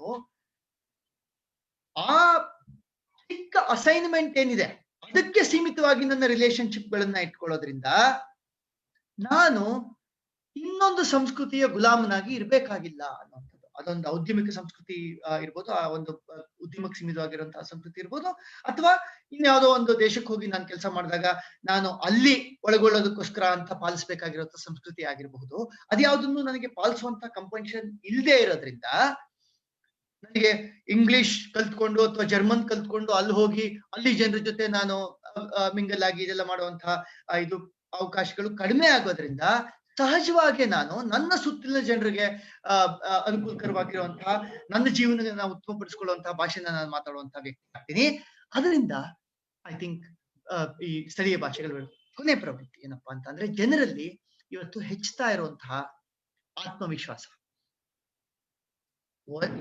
ಆ ಚಿಕ್ಕ ಅಸೈನ್ಮೆಂಟ್ ಏನಿದೆ ಅದಕ್ಕೆ ಸೀಮಿತವಾಗಿ ನನ್ನ ರಿಲೇಶನ್ಶಿಪ್ ಗಳನ್ನ ಇಟ್ಕೊಳ್ಳೋದ್ರಿಂದ ನಾನು ಇನ್ನೊಂದು ಸಂಸ್ಕೃತಿಯ ಗುಲಾಮನಾಗಿ ಇರ್ಬೇಕಾಗಿಲ್ಲ ಅನ್ನುವಂಥದ್ದು. ಅದೊಂದು ಔದ್ಯಮಿಕ ಸಂಸ್ಕೃತಿ ಇರ್ಬೋದು, ಆ ಒಂದು ಉದ್ಯಮಕ್ಕೆ ಸೀಮಿತವಾಗಿರುವಂತಹ ಸಂಸ್ಕೃತಿ ಇರ್ಬೋದು, ಅಥವಾ ಇನ್ಯಾವುದೋ ಒಂದು ದೇಶಕ್ಕೆ ಹೋಗಿ ನಾನು ಕೆಲಸ ಮಾಡಿದಾಗ ನಾನು ಅಲ್ಲಿ ಒಳಗೊಳ್ಳೋದಕ್ಕೋಸ್ಕರ ಅಂತ ಪಾಲಿಸ್ಬೇಕಾಗಿರುವಂತಹ ಸಂಸ್ಕೃತಿ ಆಗಿರಬಹುದು. ಅದ್ಯಾವುದನ್ನು ನನಗೆ ಪಾಲಿಸುವಂತ ಕಂಪಲ್ಷನ್ ಇಲ್ಲದೆ ಇರೋದ್ರಿಂದ ನನಗೆ ಇಂಗ್ಲಿಷ್ ಕಲ್ತ್ಕೊಂಡು ಅಥವಾ ಜರ್ಮನ್ ಕಲ್ತ್ಕೊಂಡು ಅಲ್ಲಿ ಹೋಗಿ ಅಲ್ಲಿ ಜನರ ಜೊತೆ ನಾನು ಮಿಂಗಲ್ ಆಗಿ ಇದೆಲ್ಲ ಮಾಡುವಂತಹ ಇದು ಅವಕಾಶಗಳು ಕಡಿಮೆ ಆಗೋದ್ರಿಂದ ಸಹಜವಾಗಿ ನಾನು ನನ್ನ ಸುತ್ತಲಿನ ಜನರಿಗೆ ಅನುಕೂಲಕರವಾಗಿರುವಂತಹ ನನ್ನ ಜೀವನ ಉತ್ತಮಪಡಿಸಿಕೊಳ್ಳುವಂತಹ ಭಾಷೆನ ನಾನು ಮಾತಾಡುವಂತಹ ವ್ಯಕ್ತಿ ಆಗ್ತೀನಿ. ಅದರಿಂದ ಐ ಥಿಂಕ್ ಈ ಸ್ಥಳೀಯ ಭಾಷೆಗಳು ಕೊನೆ ಪ್ರವೃತ್ತಿ ಏನಪ್ಪಾ ಅಂತಂದ್ರೆ ಜನರಲ್ಲಿ ಇವತ್ತು ಹೆಚ್ಚುತ್ತಾ ಇರುವಂತಹ ಆತ್ಮವಿಶ್ವಾಸ.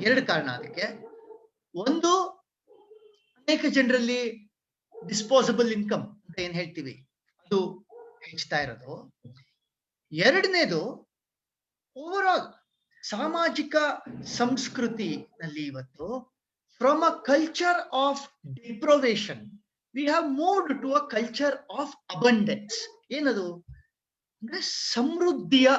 ಎರಡು ಕಾರಣ ಅದಕ್ಕೆ. ಒಂದು, ಅನೇಕ ಜನರಲ್ಲಿ ಡಿಸ್ಪೋಸಬಲ್ ಇನ್ಕಮ್ ಅಂತ ಏನ್ ಹೇಳ್ತೀವಿ ಅದು ಹೆಚ್ಚುತ್ತಾ ಇರೋದು. ಎರಡನೇದು, ಓವರ್ ಆಲ್ ಸಾಮಾಜಿಕ ಸಂಸ್ಕೃತಿನಲ್ಲಿ ಇವತ್ತು from a culture of deprivation we have moved to a culture of abundance. ಏನದು ಅಂದ್ರೆ ಸಮೃದ್ಧಿಯ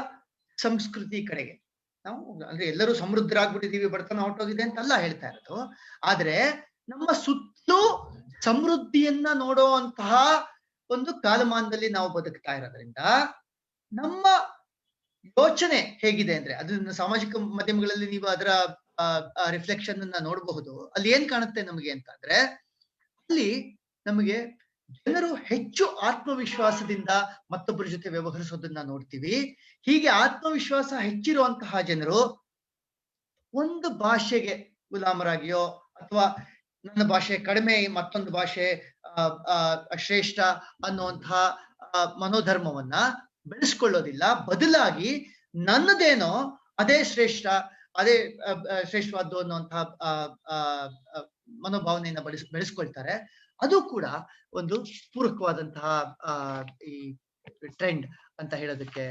ಸಂಸ್ಕೃತಿ ಕಡೆಗೆ ನಾವು, ಅಂದ್ರೆ ಎಲ್ಲರೂ ಸಮೃದ್ಧರಾಗ್ಬಿಟ್ಟಿದೀವಿ, ಬಡತನ ಹೊರಟೋಗಿದೆ ಅಂತಲ್ಲ ಹೇಳ್ತಾ ಇರೋದು. ಆದ್ರೆ ನಮ್ಮ ಸುತ್ತಲೂ ಸಮೃದ್ಧಿಯನ್ನ ನೋಡುವಂತಹ ಒಂದು ಕಾಲಮಾನದಲ್ಲಿ ನಾವು ಬದುಕ್ತಾ ಇರೋದ್ರಿಂದ ನಮ್ಮ ಯೋಚನೆ ಹೇಗಿದೆ ಅಂದ್ರೆ, ಅದನ್ನ ಸಾಮಾಜಿಕ ಮಾಧ್ಯಮಗಳಲ್ಲಿ ನೀವು ಅದರ ರಿಫ್ಲೆಕ್ಷನ್ ಅನ್ನ ನೋಡಬಹುದು. ಅಲ್ಲಿ ಏನ್ ಕಾಣುತ್ತೆ ನಮಗೆ ಅಂತ ಅಂದ್ರೆ, ಅಲ್ಲಿ ನಮಗೆ ಜನರು ಹೆಚ್ಚು ಆತ್ಮವಿಶ್ವಾಸದಿಂದ ಮತ್ತೊಬ್ಬರ ಜೊತೆ ವ್ಯವಹರಿಸೋದನ್ನ ನೋಡ್ತೀವಿ. ಹೀಗೆ ಆತ್ಮವಿಶ್ವಾಸ ಹೆಚ್ಚಿರುವಂತಹ ಜನರು ಒಂದು ಭಾಷೆಗೆ ಗುಲಾಮರಾಗಿಯೋ ಅಥವಾ ನನ್ನ ಭಾಷೆ ಕಡಿಮೆ ಮತ್ತೊಂದು ಭಾಷೆ ಶ್ರೇಷ್ಠ ಅನ್ನುವಂತಹ ಮನೋಧರ್ಮವನ್ನ ಬೆಳೆಸ್ಕೊಳ್ಳೋದಿಲ್ಲ. ಬದಲಾಗಿ ನನ್ನದೇನೋ ಅದೇ ಶ್ರೇಷ್ಠ, ಅದೇ ಶ್ರೇಷ್ಠವಾದ್ದು ಅನ್ನುವಂತಹ ಮನೋಭಾವನೆಯನ್ನ ಬೆಳೆಸ್ಕೊಳ್ತಾರೆ. ಅದು ಕೂಡ ಒಂದು ಪೂರಕವಾದಂತಹ ಈ ಟ್ರೆಂಡ್ ಅಂತ ಹೇಳೋದಕ್ಕೆ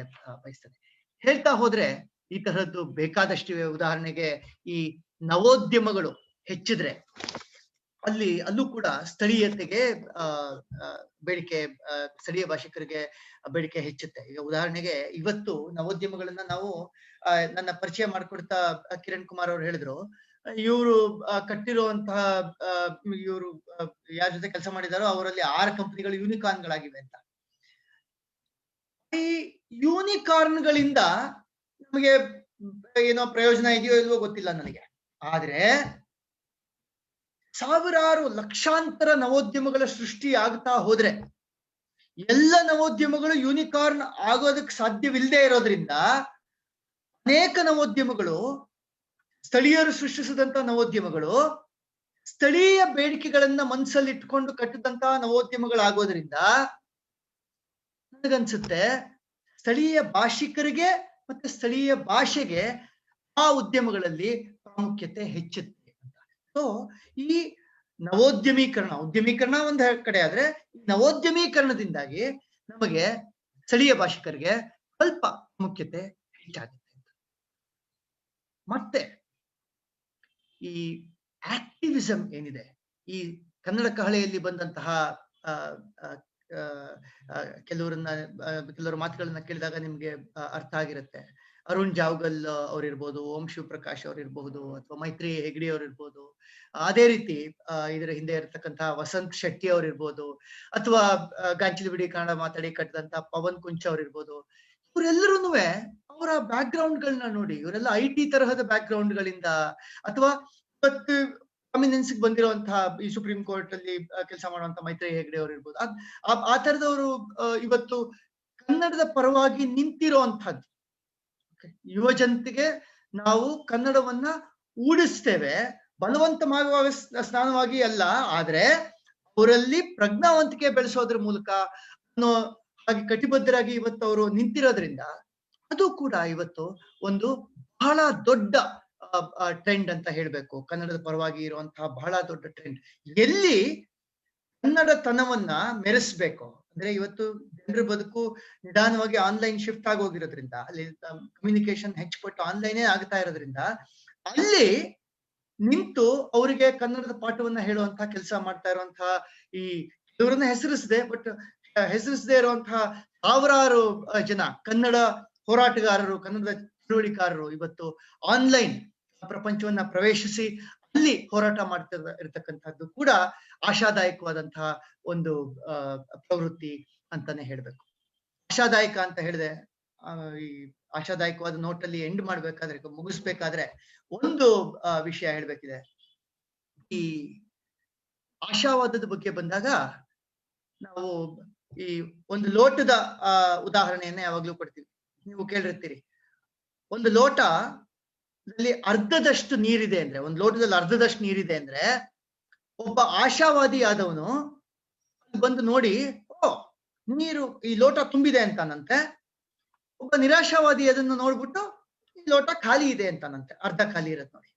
ಬಯಸ್ತದೆ. ಹೇಳ್ತಾ ಹೋದ್ರೆ ಈ ತರದ್ದು ಬೇಕಾದಷ್ಟಿವೆ. ಉದಾಹರಣೆಗೆ ಈ ನವೋದ್ಯಮಗಳು ಹೆಚ್ಚಿದ್ರೆ ಅಲ್ಲೂ ಕೂಡ ಸ್ಥಳೀಯತೆಗೆ ಬೇಡಿಕೆ, ಸ್ಥಳೀಯ ಭಾಷಿಕರಿಗೆ ಬೇಡಿಕೆ ಹೆಚ್ಚುತ್ತೆ. ಈಗ ಉದಾಹರಣೆಗೆ ಇವತ್ತು ನವೋದ್ಯಮಗಳನ್ನ ನಾವು ನನ್ನ ಪರಿಚಯ ಮಾಡ್ಕೊಡ್ತಾ ಕಿರಣ್ ಕುಮಾರ್ ಅವ್ರು ಹೇಳಿದ್ರು, ಇವರು ಕಟ್ಟಿರುವಂತಹ ಇವರು ಯಾರ ಜೊತೆ ಕೆಲಸ ಮಾಡಿದಾರೋ ಅವರಲ್ಲಿ 6 ಕಂಪನಿಗಳು ಯೂನಿಕಾರ್ನ್ಗಳಾಗಿವೆ ಅಂತ. ಈ ಯೂನಿಕಾರ್ನ್ಗಳಿಂದ ನಮಗೆ ಏನೋ ಪ್ರಯೋಜನ ಇದೆಯೋ ಇಲ್ವೋ ಗೊತ್ತಿಲ್ಲ ನನಗೆ. ಆದ್ರೆ ಸಾವಿರಾರು ಲಕ್ಷಾಂತರ ನವೋದ್ಯಮಗಳ ಸೃಷ್ಟಿ ಆಗ್ತಾ ಹೋದ್ರೆ ಎಲ್ಲ ನವೋದ್ಯಮಗಳು ಯೂನಿಕಾರ್ನ್ ಆಗೋದಕ್ಕೆ ಸಾಧ್ಯವಿಲ್ಲದೆ ಇರೋದ್ರಿಂದ ಅನೇಕ ನವೋದ್ಯಮಗಳು, ಸ್ಥಳೀಯರು ಸೃಷ್ಟಿಸಿದಂತ ನವೋದ್ಯಮಗಳು, ಸ್ಥಳೀಯ ಬೇಡಿಕೆಗಳನ್ನ ಮನಸ್ಸಲ್ಲಿ ಇಟ್ಕೊಂಡು ಕಟ್ಟಿದಂತಹ ನವೋದ್ಯಮಗಳಾಗೋದ್ರಿಂದ ನನಗನ್ಸುತ್ತೆ ಸ್ಥಳೀಯ ಭಾಷಿಕರಿಗೆ ಮತ್ತೆ ಸ್ಥಳೀಯ ಭಾಷೆಗೆ ಆ ಉದ್ಯಮಗಳಲ್ಲಿ ಪ್ರಾಮುಖ್ಯತೆ ಹೆಚ್ಚುತ್ತೆ ಅಂತ. ಸೊ ಈ ಉದ್ಯಮೀಕರಣ ಒಂದ್ ಕಡೆ ಆದ್ರೆ, ನವೋದ್ಯಮೀಕರಣದಿಂದಾಗಿ ನಮಗೆ ಸ್ಥಳೀಯ ಭಾಷಿಕರಿಗೆ ಸ್ವಲ್ಪ ಪ್ರಾಮುಖ್ಯತೆ ಹೆಚ್ಚಾಗುತ್ತೆ. ಮತ್ತೆ ಈ ಆಕ್ಟಿವಿಸಂ ಏನಿದೆ, ಈ ಕನ್ನಡ ಕಹಳೆಯಲ್ಲಿ ಬಂದಂತಹ ಕೆಲವರ ಮಾತುಗಳನ್ನ ಕೇಳಿದಾಗ ನಿಮ್ಗೆ ಅರ್ಥ ಆಗಿರುತ್ತೆ. ಅರುಣ್ ಜಾವಗಲ್ ಅವ್ರಿರ್ಬೋದು, ಓಂ ಶಿವಪ್ರಕಾಶ್ ಅವ್ರಿರ್ಬಹುದು, ಅಥವಾ ಮೈತ್ರಿ ಹೆಗ್ಡೆ ಅವ್ರಿರ್ಬೋದು, ಅದೇ ರೀತಿ ಇದರ ಹಿಂದೆ ಇರತಕ್ಕಂತಹ ವಸಂತ್ ಶೆಟ್ಟಿ ಅವ್ರಿರ್ಬೋದು, ಅಥವಾ ಗಾಂಚಿಲಿ ಬಿಡಿ ಕನ್ನಡ ಮಾತಾಡಿ ಕಟ್ಟಿದಂತ ಪವನ್ ಕುಂಚ ಅವ್ರಿರ್ಬೋದು. ಇವರೆಲ್ಲರೂ ಅವರ ಬ್ಯಾಕ್ ಗ್ರೌಂಡ್ ಗಳನ್ನ ನೋಡಿ, ಇವರೆಲ್ಲ IT ತರಹದ ಬ್ಯಾಕ್ ಗ್ರೌಂಡ್ ಗಳಿಂದ, ಅಥವಾ ಇವತ್ತು ಪ್ರಾಮಿನೆನ್ಸ್ ಬಂದಿರುವಂತಹ ಈ ಸುಪ್ರೀಂ ಕೋರ್ಟ್ ಅಲ್ಲಿ ಕೆಲಸ ಮಾಡುವಂತ ಮೈತ್ರಿ ಹೆಗ್ಡೆ ಅವರು ಇರ್ಬೋದು. ಆ ತರದವರು ಇವತ್ತು ಕನ್ನಡದ ಪರವಾಗಿ ನಿಂತಿರುವಂತಹದ್ದು. ಯುವ ಜನತೆಗೆ ನಾವು ಕನ್ನಡವನ್ನ ಊಡಿಸ್ತೇವೆ, ಬಲವಂತವಾಗಿ ಸ್ನಾನವಾಗಿ ಅಲ್ಲ, ಆದ್ರೆ ಅವರಲ್ಲಿ ಪ್ರಜ್ಞಾವಂತಿಕೆ ಬೆಳೆಸೋದ್ರ ಮೂಲಕ ಅನ್ನೋ ಹಾಗೆ ಕಟಿಬದ್ಧರಾಗಿ ಇವತ್ತು ಅವರು ನಿಂತಿರೋದ್ರಿಂದ ಅದು ಕೂಡ ಇವತ್ತು ಒಂದು ಬಹಳ ದೊಡ್ಡ ಟ್ರೆಂಡ್ ಅಂತ ಹೇಳ್ಬೇಕು. ಕನ್ನಡದ ಪರವಾಗಿ ಇರುವಂತಹ ಬಹಳ ದೊಡ್ಡ ಟ್ರೆಂಡ್. ಎಲ್ಲಿ ಕನ್ನಡತನವನ್ನ ಮೆರೆಸ್ಬೇಕು ಅಂದ್ರೆ ಇವತ್ತು ಜನರ ಬದುಕು ನಿಧಾನವಾಗಿ ಆನ್ಲೈನ್ ಶಿಫ್ಟ್ ಆಗಿ ಹೋಗಿರೋದ್ರಿಂದ, ಅಲ್ಲಿ ಕಮ್ಯುನಿಕೇಶನ್ ಹೆಚ್ಚುಪಟ್ಟು ಆನ್ಲೈನೇ ಆಗ್ತಾ ಇರೋದ್ರಿಂದ ಅಲ್ಲಿ ನಿಂತು ಅವರಿಗೆ ಕನ್ನಡದ ಪಾಠವನ್ನ ಹೇಳುವಂತಹ ಕೆಲಸ ಮಾಡ್ತಾ ಇರುವಂತಹ ಈ ಇವರನ್ನ ಹೆಸರಿಸದೆ ಇರುವಂತಹ ಸಾವಿರಾರು ಜನ ಕನ್ನಡ ಹೋರಾಟಗಾರರು, ಕನ್ನಡದ ಚಳುವಳಿಕಾರರು ಇವತ್ತು ಆನ್ಲೈನ್ ಪ್ರಪಂಚವನ್ನ ಪ್ರವೇಶಿಸಿ ಅಲ್ಲಿ ಹೋರಾಟ ಇರತಕ್ಕಂಥದ್ದು ಕೂಡ ಆಶಾದಾಯಕವಾದಂತಹ ಒಂದು ಪ್ರವೃತ್ತಿ ಅಂತಾನೆ ಹೇಳ್ಬೇಕು. ಆಶಾದಾಯಕ ಅಂತ ಹೇಳಿದೆ, ಈ ಆಶಾದಾಯಕವಾದ ನೋಟಲ್ಲಿ ಎಂಡ್ ಮಾಡ್ಬೇಕಾದ್ರೆ, ಮುಗಿಸ್ಬೇಕಾದ್ರೆ ಒಂದು ವಿಷಯ ಹೇಳ್ಬೇಕಿದೆ. ಈ ಆಶಾವಾದದ ಬಗ್ಗೆ ಬಂದಾಗ ನಾವು ಈ ಒಂದು ಲೋಟದ ಉದಾಹರಣೆಯನ್ನ ಯಾವಾಗ್ಲೂ ಕೊಡ್ತೀವಿ. ನೀವು ಕೇಳಿರ್ತೀರಿ, ಒಂದು ಲೋಟದಲ್ಲಿ ಅರ್ಧದಷ್ಟು ನೀರಿದೆ ಅಂದ್ರೆ, ಒಂದು ಲೋಟದಲ್ಲಿ ಅರ್ಧದಷ್ಟು ನೀರಿದೆ ಅಂದ್ರೆ ಒಬ್ಬ ಆಶಾವಾದಿ ಆದವನು ಬಂದು ನೋಡಿ, ಓ ನೀರು ಈ ಲೋಟ ತುಂಬಿದೆ ಅಂತಾನಂತೆ. ಒಬ್ಬ ನಿರಾಶಾವಾದಿ ಅದನ್ನು ನೋಡ್ಬಿಟ್ಟು ಈ ಲೋಟ ಖಾಲಿ ಇದೆ ಅಂತಾನಂತೆ, ಅರ್ಧ ಖಾಲಿ ಇರತ್ ನೋಡಿ.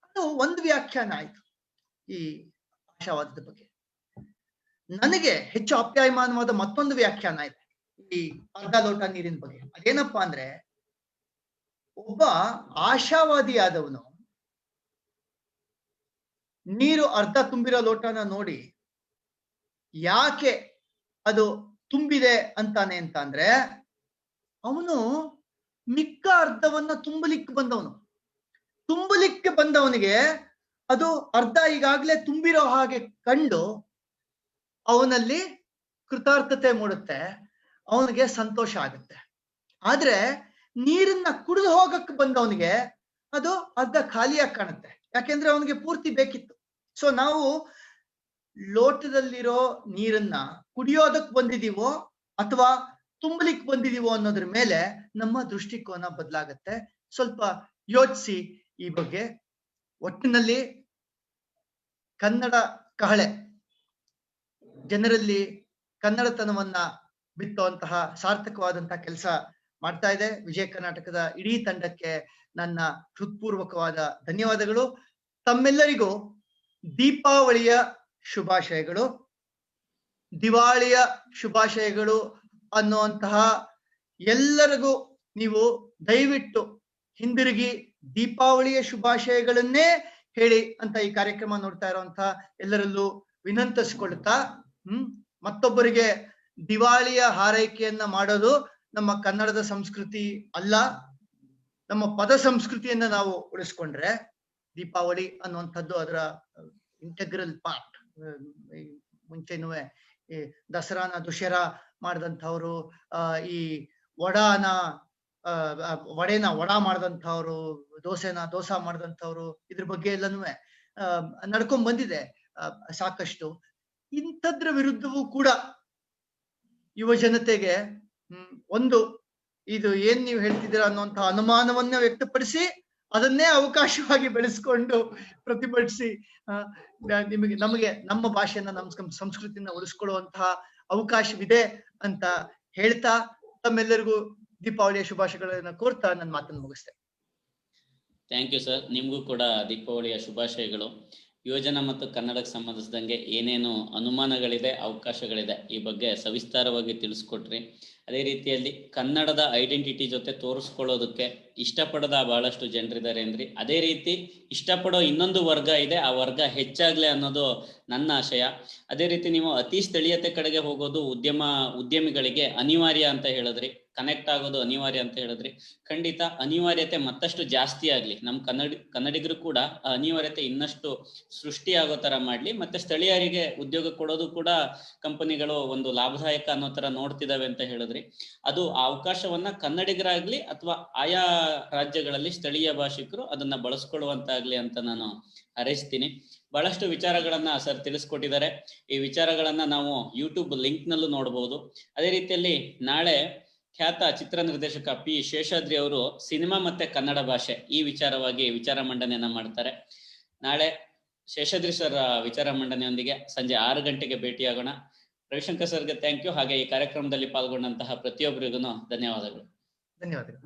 ಅದು ಒಂದು ವ್ಯಾಖ್ಯಾನ ಆಯ್ತು ಈ ಆಶಾವಾದದ ಬಗ್ಗೆ. ನನಗೆ ಹೆಚ್ಚು ಆಪ್ಯಾಯಮಾನವಾದ ಮತ್ತೊಂದು ವ್ಯಾಖ್ಯಾನ ಇದೆ ಈ ಅರ್ಧ ಲೋಟ ನೀರಿನ ಬಗ್ಗೆ. ಅದೇನಪ್ಪಾ ಅಂದ್ರೆ, ಒಬ್ಬ ಆಶಾವಾದಿ ಆದವನು ನೀರು ಅರ್ಧ ತುಂಬಿರೋ ಲೋಟನ ನೋಡಿ ಯಾಕೆ ಅದು ತುಂಬಿದೆ ಅಂತಾನೆ ಅಂತ ಅಂದ್ರೆ, ಅವನು ಮಿಕ್ಕ ಅರ್ಧವನ್ನ ತುಂಬಲಿಕ್ಕೆ ಬಂದವನಿಗೆ ಅದು ಅರ್ಧ ಈಗಾಗ್ಲೇ ತುಂಬಿರೋ ಹಾಗೆ ಕಂಡು ಅವನಲ್ಲಿ ಕೃತಾರ್ಥತೆ ಮೂಡುತ್ತೆ, ಅವನಿಗೆ ಸಂತೋಷ ಆಗುತ್ತೆ. ಆದ್ರೆ ನೀರನ್ನ ಕುಡಿದು ಹೋಗಕ್ಕೆ ಬಂದವನಿಗೆ ಅದು ಅರ್ಧ ಖಾಲಿಯಾಗಿ ಕಾಣುತ್ತೆ, ಯಾಕೆಂದ್ರೆ ಅವನಿಗೆ ಪೂರ್ತಿ ಬೇಕಿತ್ತು. ಸೊ ನಾವು ಲೋಟದಲ್ಲಿರೋ ನೀರನ್ನ ಕುಡಿಯೋದಕ್ ಬಂದಿದೀವೋ ಅಥವಾ ತುಂಬಲಿಕ್ ಬಂದಿದೀವೋ ಅನ್ನೋದ್ರ ಮೇಲೆ ನಮ್ಮ ದೃಷ್ಟಿಕೋನ ಬದಲಾಗತ್ತೆ. ಸ್ವಲ್ಪ ಯೋಚಿಸಿ ಈ ಬಗ್ಗೆ. ಒಟ್ಟಿನಲ್ಲಿ ಕನ್ನಡ ಕಹಳೆ ಜನರಲ್ಲಿ ಕನ್ನಡತನವನ್ನ ಬಿತ್ತುವಂತಹ ಸಾರ್ಥಕವಾದಂತಹ ಕೆಲಸ ಮಾಡ್ತಾ ಇದೆ. ವಿಜಯ ಕರ್ನಾಟಕದ ಇಡೀ ತಂಡಕ್ಕೆ ನನ್ನ ಹೃತ್ಪೂರ್ವಕವಾದ ಧನ್ಯವಾದಗಳು. ತಮ್ಮೆಲ್ಲರಿಗೂ ದೀಪಾವಳಿಯ ಶುಭಾಶಯಗಳು, ದಿವಾಳಿಯ ಶುಭಾಶಯಗಳು ಅನ್ನುವಂತಹ ಎಲ್ಲರಿಗೂ ನೀವು ದಯವಿಟ್ಟು ಹಿಂದಿರುಗಿ ದೀಪಾವಳಿಯ ಶುಭಾಶಯಗಳನ್ನೇ ಹೇಳಿ ಅಂತ ಈ ಕಾರ್ಯಕ್ರಮ ನೋಡ್ತಾ ಇರುವಂತಹ ಎಲ್ಲರಲ್ಲೂ ವಿನಂತಿಸಿಕೊಳ್ಳುತ್ತಾ, ಮತ್ತೊಬ್ಬರಿಗೆ ದಿವಾಳಿಯ ಹಾರೈಕೆಯನ್ನ ಮಾಡೋದು ನಮ್ಮ ಕನ್ನಡದ ಸಂಸ್ಕೃತಿ ಅಲ್ಲ. ನಮ್ಮ ಪದ ಸಂಸ್ಕೃತಿಯನ್ನ ನಾವು ಉಳಿಸ್ಕೊಂಡ್ರೆ ದೀಪಾವಳಿ ಅನ್ನುವಂಥದ್ದು ಅದರ ಇಂಟೆಗ್ರಲ್ ಪಾರ್ಟ್. ಮುಂಚೆನೂ ಈ ದಸರಾನ ದುಶರಾ ಮಾಡಿದಂಥವ್ರು, ಈ ವಡೆನ ವಡ ಮಾಡಿದಂಥವ್ರು, ದೋಸಾ ಮಾಡಿದಂಥವ್ರು, ಇದ್ರ ಬಗ್ಗೆ ಎಲ್ಲನೂ ನಡ್ಕೊಂಡ್ ಬಂದಿದೆ ಸಾಕಷ್ಟು. ಇಂಥದ್ರ ವಿರುದ್ಧವೂ ಕೂಡ ಯುವ ಜನತೆಗೆ ಒಂದು ಇದು ಏನ್ ನೀವು ಹೇಳ್ತಿದ್ದೀರಾ ಅನ್ನುವಂತಹ ಅನುಮಾನವನ್ನ ವ್ಯಕ್ತಪಡಿಸಿ ಅದನ್ನೇ ಅವಕಾಶವಾಗಿ ಬೆಳೆಸ್ಕೊಂಡು ಪ್ರತಿಭಟಿಸಿ ನಮಗೆ ನಮ್ಮ ಭಾಷೆಯನ್ನ, ನಮ್ಮ ಸಂಸ್ಕೃತಿಯನ್ನ ಉಳಿಸ್ಕೊಳ್ಳುವಂತಹ ಅವಕಾಶವಿದೆ ಅಂತ ಹೇಳ್ತಾ ತಮ್ಮೆಲ್ಲರಿಗೂ ದೀಪಾವಳಿಯ ಶುಭಾಶಯಗಳನ್ನ ಕೋರ್ತಾ ನನ್ನ ಮಾತನ್ನು ಮುಗಿಸ್ತೇನೆ. Thank you sir. ನಿಮ್ಗೂ ಕೂಡ ದೀಪಾವಳಿಯ ಶುಭಾಶಯಗಳು. ಯೋಜನಾ ಮತ್ತು ಕನ್ನಡಕ್ಕೆ ಸಂಬಂಧಿಸಿದಂಗೆ ಏನೇನು ಅನುಮಾನಗಳಿದೆ, ಅವಕಾಶಗಳಿದೆ, ಈ ಬಗ್ಗೆ ಸವಿಸ್ತಾರವಾಗಿ ತಿಳಿಸ್ಕೊಟ್ರಿ. ಅದೇ ರೀತಿಯಲ್ಲಿ ಕನ್ನಡದ ಐಡೆಂಟಿಟಿ ಜೊತೆ ತೋರಿಸ್ಕೊಳ್ಳೋದಕ್ಕೆ ಇಷ್ಟಪಡದ ಬಹಳಷ್ಟು ಜನರಿದ್ದಾರೆ ಅಂದ್ರಿ. ಅದೇ ರೀತಿ ಇಷ್ಟಪಡೋ ಇನ್ನೊಂದು ವರ್ಗ ಇದೆ, ಆ ವರ್ಗ ಹೆಚ್ಚಾಗ್ಲಿ ಅನ್ನೋದು ನನ್ನ ಆಶಯ. ಅದೇ ರೀತಿ ನೀವು ಅತಿ ಸ್ಥಳೀಯತೆ ಕಡೆಗೆ ಹೋಗೋದು ಉದ್ಯಮಿಗಳಿಗೆ ಅನಿವಾರ್ಯ ಅಂತ ಹೇಳಿದ್ರಿ, ಕನೆಕ್ಟ್ ಆಗೋದು ಅನಿವಾರ್ಯ ಅಂತ ಹೇಳಿದ್ರಿ. ಖಂಡಿತ ಅನಿವಾರ್ಯತೆ ಮತ್ತಷ್ಟು ಜಾಸ್ತಿ ಆಗ್ಲಿ, ನಮ್ಮ ಕನ್ನಡಿಗರು ಕೂಡ ಅನಿವಾರ್ಯತೆ ಇನ್ನಷ್ಟು ಸೃಷ್ಟಿ ಆಗೋ ತರ ಮಾಡ್ಲಿ. ಮತ್ತೆ ಸ್ಥಳೀಯರಿಗೆ ಉದ್ಯೋಗ ಕೊಡೋದು ಕೂಡ ಕಂಪನಿಗಳು ಒಂದು ಲಾಭದಾಯಕ ಅನ್ನೋ ತರ ನೋಡ್ತಿದಾವೆ ಅಂತ ಹೇಳಿದ್ರಿ. ಹೇಳಿ, ಅದು ಆ ಅವಕಾಶವನ್ನ ಕನ್ನಡಿಗರಾಗ್ಲಿ ಅಥವಾ ಆಯಾ ರಾಜ್ಯಗಳಲ್ಲಿ ಸ್ಥಳೀಯ ಭಾಷಿಕರು ಅದನ್ನ ಬಳಸ್ಕೊಳ್ಳುವಂತಾಗ್ಲಿ ಅಂತ ನಾನು ಹಾರೈಸ್ತೀನಿ. ಬಹಳಷ್ಟು ವಿಚಾರಗಳನ್ನ ಸರ್ ತಿಳಿಸ್ಕೊಟ್ಟಿದ್ದಾರೆ. ಈ ವಿಚಾರಗಳನ್ನ ನಾವು ಯೂಟ್ಯೂಬ್ ಲಿಂಕ್ ನಲ್ಲೂ ನೋಡಬಹುದು. ಅದೇ ರೀತಿಯಲ್ಲಿ ನಾಳೆ ಖ್ಯಾತ ಚಿತ್ರ ನಿರ್ದೇಶಕ ಪಿ ಶೇಷಾದ್ರಿ ಅವರು ಸಿನಿಮಾ ಮತ್ತೆ ಕನ್ನಡ ಭಾಷೆ ಈ ವಿಚಾರವಾಗಿ ವಿಚಾರ ಮಂಡನೆಯನ್ನ ಮಾಡ್ತಾರೆ. ನಾಳೆ ಶೇಷಾದ್ರಿ ಸರ್ ವಿಚಾರ ಮಂಡನೆಯೊಂದಿಗೆ ಸಂಜೆ 6 ಗಂಟೆಗೆ ಭೇಟಿಯಾಗೋಣ. ರವಿಶಂಕರ್ ಸರ್ಗೆ ಥ್ಯಾಂಕ್ ಯು. ಹಾಗೆ ಈ ಕಾರ್ಯಕ್ರಮದಲ್ಲಿ ಪಾಲ್ಗೊಂಡಂತಹ ಪ್ರತಿಯೊಬ್ಬರಿಗೂ ಧನ್ಯವಾದಗಳು. ಧನ್ಯವಾದಗಳು.